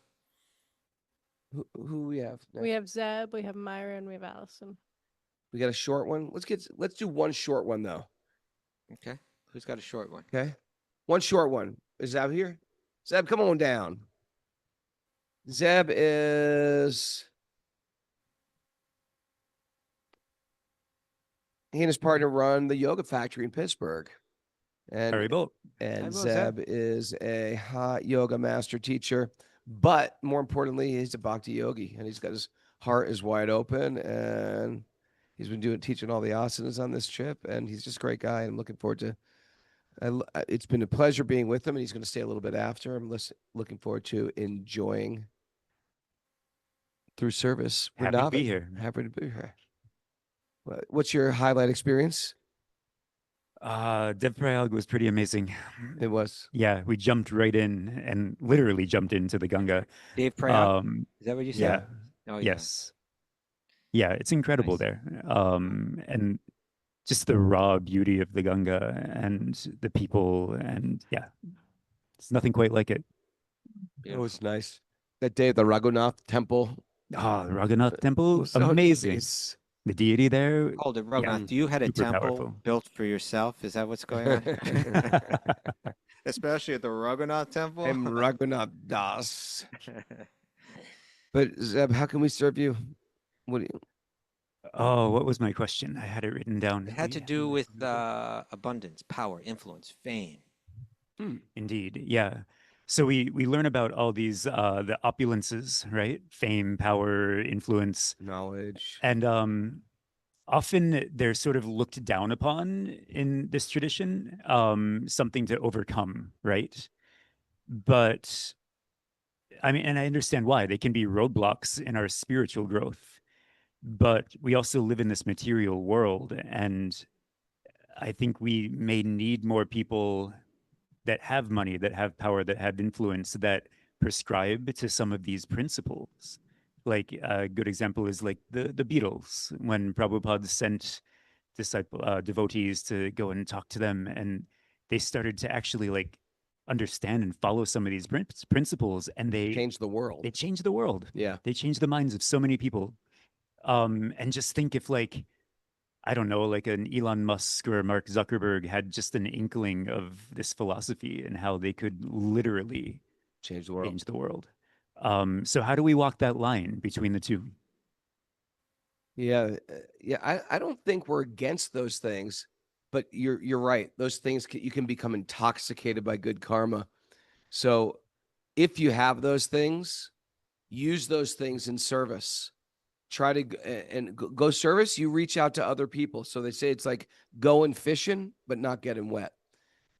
Who we have next? We have Zeb, we have Myra, and we have Allison. We got a short one. Let's do one short one though. okay, who's got a short one? Okay. One short one. Is Zeb here? Zeb, come on down. Zeb is he and his partner run the yoga factory in Pittsburgh. And Haribo. And Haribo, Zeb Zeb. is a hot yoga master teacher, but more importantly, he's a bhakti yogi, and he's got his heart is wide open, and he's been teaching all the asanas on this trip, and he's just a great guy. I'm looking forward to. It's been a pleasure being with him, and he's going to stay a little bit after. I'm looking forward to enjoying through service. Happy to be here. Happy to be here. What's your highlight experience? Dev Prayag was pretty amazing. It was. Yeah, we jumped right in and literally jumped into the Ganga. Dave Prayag. Is that what you Yeah. said? Oh, Yes. Yeah, it's incredible Nice. there. And just the raw beauty of the Ganga and the people, and yeah, it's nothing quite like it. It was nice. That day at the Raghunath temple. Ah, the Raghunath Temple, was so amazing. nice. The deity there. Hold it, Raghunath. Yeah, Do you had a super temple powerful. built for yourself? Is that what's going on? Especially at the Raghunath temple. I'm Raghunath Das. But Zeb, how can we serve you? What do you? Oh, what was my question? I had it written down. It had to do with abundance, power, influence, fame. Indeed, yeah. So we learn about all these the opulences, right? Fame, power, influence, Knowledge. and often they're sort of looked down upon in this tradition, something to overcome, right? But I mean, and I understand why they can be roadblocks in our spiritual growth. But we also live in this material world, and I think we may need more people that have money, that have power, that have influence, that prescribe to some of these principles. Like a good example is like the Beatles, when Prabhupada sent devotees to go and talk to them, and they started to actually like understand and follow some of these principles, and Change the world. they changed the world. Yeah. They changed the minds of so many people. And just think if like I don't know, like an Elon Musk or Mark Zuckerberg had just an inkling of this philosophy and how they could literally Change the world. change the world. So how do we walk that line between the two? Yeah, I don't think we're against those things, but you're right. Those things you can become intoxicated by good karma. So if you have those things, use those things in service. Try to go service. You reach out to other people. So they say it's like going fishing, but not getting wet,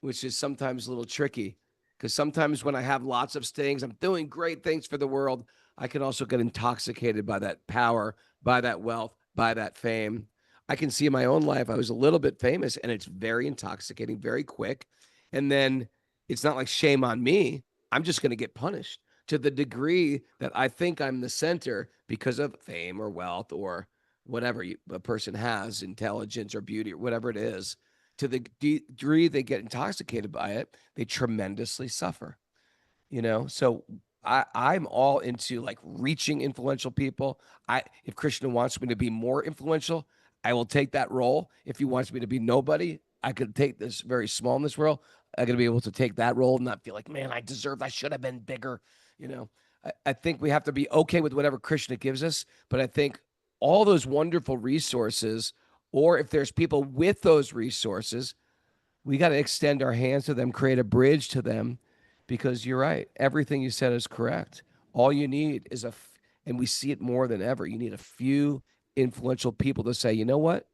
which is sometimes a little tricky. Because sometimes when I have lots of things, I'm doing great things for the world. I can also get intoxicated by that power, by that wealth, by that fame. I can see in my own life, I was a little bit famous and it's very intoxicating, very quick. And then it's not like shame on me. I'm just going to get punished to the degree that I think I'm the center because of fame or wealth or whatever a person has, intelligence or beauty or whatever it is. To the degree they get intoxicated by it, they tremendously suffer. So I'm all into like reaching influential people. If Krishna wants me to be more influential, I will take that role. If he wants me to be nobody, I could take this very small in this world. I got to be able to take that role and not feel like, man, I should have been bigger. I think we have to be okay with whatever Krishna gives us. But I think all those wonderful resources, or if there's people with those resources, we got to extend our hands to them, create a bridge to them, because you're right. Everything you said is correct. All you need is and we see it more than ever, you need a few influential people to say, you know what?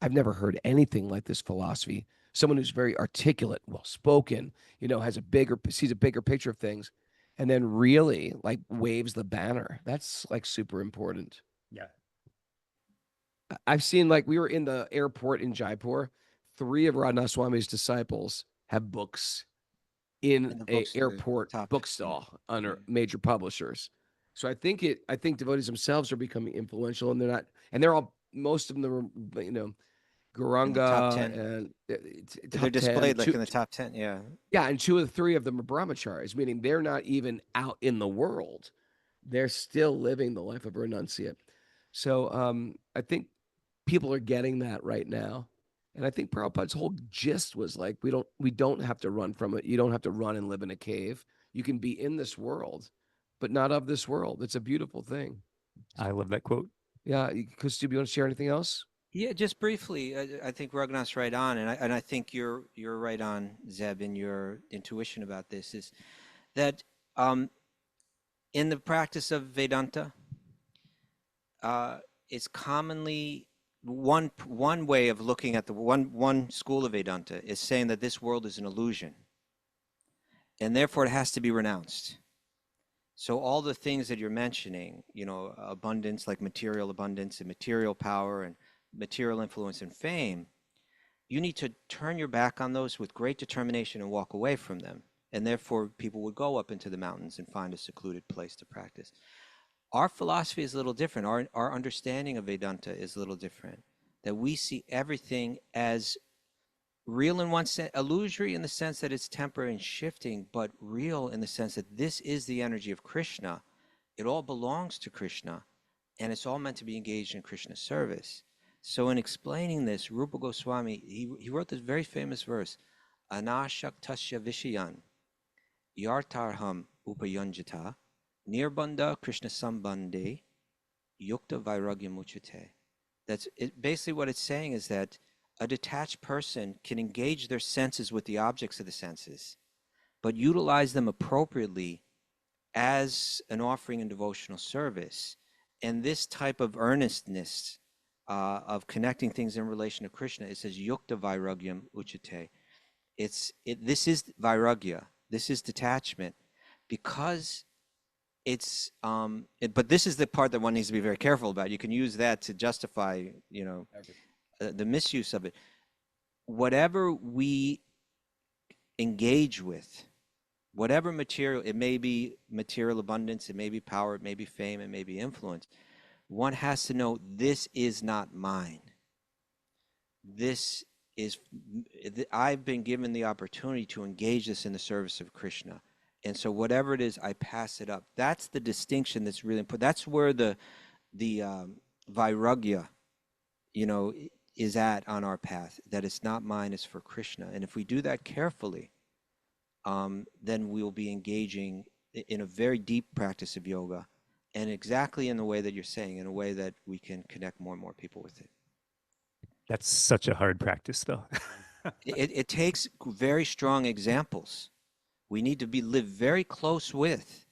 I've never heard anything like this philosophy. Someone who's very articulate, well-spoken, sees a bigger picture of things, and then really like waves the banner. That's like super important. Yeah. I've seen, like, we were in the airport in Jaipur. 3 of Radhanath Swami's disciples have books in the a books are airport top. bookstall under major publishers. So I think devotees themselves are becoming influential, and they're all, most of them are, In the top Gauranga 10. and They're displayed like in the top 10. Yeah. yeah, and 2 of the 3 of them are brahmacharis, meaning they're not even out in the world. They're still living the life of a renunciate. So I think people are getting that right now. And I think Prabhupada's whole gist was like, we don't have to run from it. You don't have to run and live in a cave. You can be in this world, but not of this world. It's a beautiful thing. I love that quote. Yeah. Kaustubha, you want to share anything else? Yeah, just briefly, I think Raghunath's right on, and I think you're right on, Zeb, in your intuition about this, is that in the practice of Vedanta, it's commonly one way of looking at the one school of Vedanta is saying that this world is an illusion, and therefore it has to be renounced. So all the things that you're mentioning, abundance, like material abundance and material power and material influence and fame, you need to turn your back on those with great determination and walk away from them. And therefore, people would go up into the mountains and find a secluded place to practice. Our philosophy is a little different. Our understanding of Vedanta is a little different. That we see everything as real in one sense, illusory in the sense that it's temporary and shifting, but real in the sense that this is the energy of Krishna. It all belongs to Krishna, and it's all meant to be engaged in Krishna's service. So in explaining this, Rupa Goswami, he wrote this very famous verse, Anashaktasya Vishayan, Yartarham Upayanjata, Nirbandha Krishna Sambandhe, Yukta Vairagya Muchate. That's it. Basically what it's saying is that a detached person can engage their senses with the objects of the senses but utilize them appropriately as an offering and devotional service. And this type of earnestness of connecting things in relation to Krishna, it says yukta vairagyam uchate. This is vairagya. This is detachment, because it's but this is the part that one needs to be very careful about. You can use that to justify, the misuse of it. Whatever we engage with, whatever material, it may be material abundance, it may be power, it may be fame, it may be influence. One has to know, this is not mine. This is, I've been given the opportunity to engage this in the service of Krishna. And so whatever it is, I pass it up. That's the distinction that's really important. That's where the vairagya, is at on our path, that it's not mine, it's for Krishna. And if we do that carefully, then we'll be engaging in a very deep practice of yoga, and exactly in the way that you're saying, in a way that we can connect more and more people with it. That's such a hard practice, though. It takes very strong examples. We need to live very close with.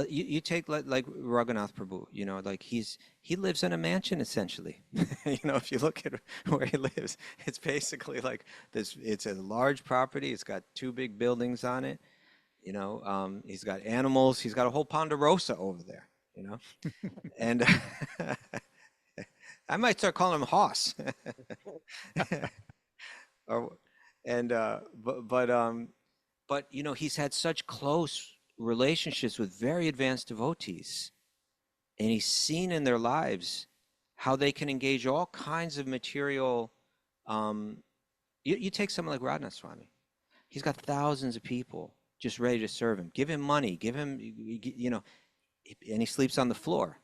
You take like Raghunath Prabhu, like he lives in a mansion essentially. If you look at where he lives, it's basically like this. It's a large property. It's got 2 big buildings on it. He's got animals. He's got a whole ponderosa over there. And I might start calling him Hoss. But he's had such close relationships with very advanced devotees, and he's seen in their lives how they can engage all kinds of material. You take someone like Radhanath Swami. He's got thousands of people just ready to serve him. Give him money, give him, and he sleeps on the floor,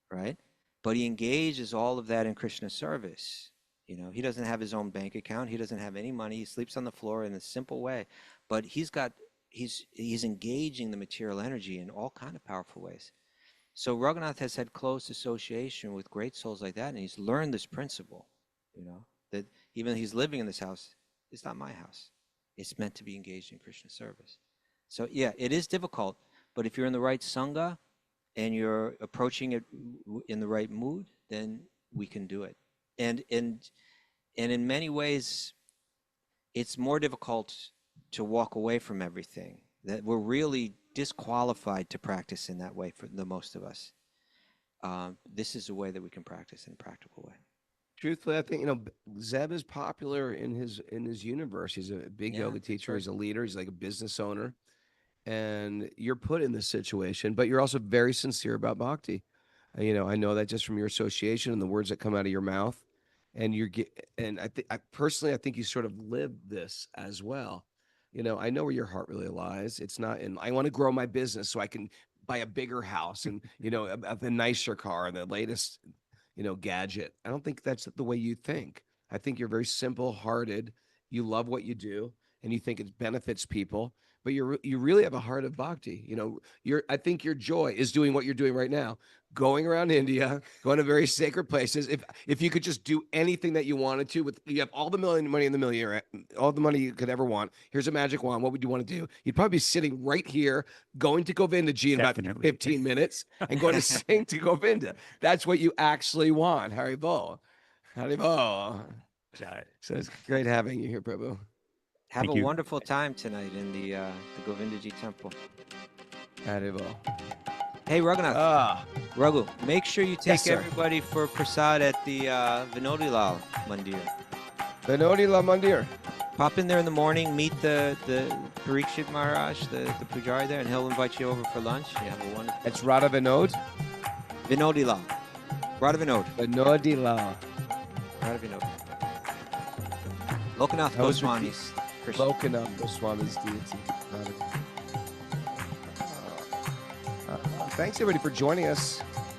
right? But he engages all of that in Krishna service. He doesn't have his own bank account. He doesn't have any money. He sleeps on the floor in a simple way, but he's engaging the material energy in all kind of powerful ways. So Raghunath has had close association with great souls like that, and he's learned this principle, that even he's living in this house, it's not my house. It's meant to be engaged in Krishna service. So yeah, it is difficult, but if you're in the right sangha and you're approaching it in the right mood, then we can do it. And in many ways, it's more difficult to walk away from everything. That we're really disqualified to practice in that way for the most of us. This is a way that we can practice in a practical way. Truthfully, I think Zeb is popular in his universe. He's a big yoga teacher. He's a leader. He's like a business owner, and you're put in this situation, but you're also very sincere about bhakti. I know that just from your association and the words that come out of your mouth, and I personally think you sort of live this as well. I know where your heart really lies. It's not in, I want to grow my business so I can buy a bigger house and, a nicer car and the latest, gadget. I don't think that's the way you think. I think you're very simple-hearted. You love what you do, and you think it benefits people, but you really have a heart of bhakti. I think your joy is doing what you're doing right now, going around India, going to very sacred places. If you could just do anything that you wanted to, you have all the money in the million, all the money you could ever want. Here's a magic wand. What would you want to do? You'd probably be sitting right here, going to Govindaji in about 15 minutes and going to sing to Govinda. That's what you actually want. Haribol. Haribol. So it's great having you here, Prabhu. Have a wonderful time tonight in the Govindaji temple. Haribol. Hey, Raghunath. Raghu, make sure you take everybody for prasad at the Vinodilal Mandir. Vinodilal Mandir. Pop in there in the morning, meet the Parikshit Maharaj, the Pujari there, and he'll invite you over for lunch. You have a wonderful. It's Radha Vinod? Vinodilal. Radha Vinod. Vinodilal. Radha Vinod. Lokanath Goswami's. Lokanath Goswami's deity. Thanks everybody for joining us.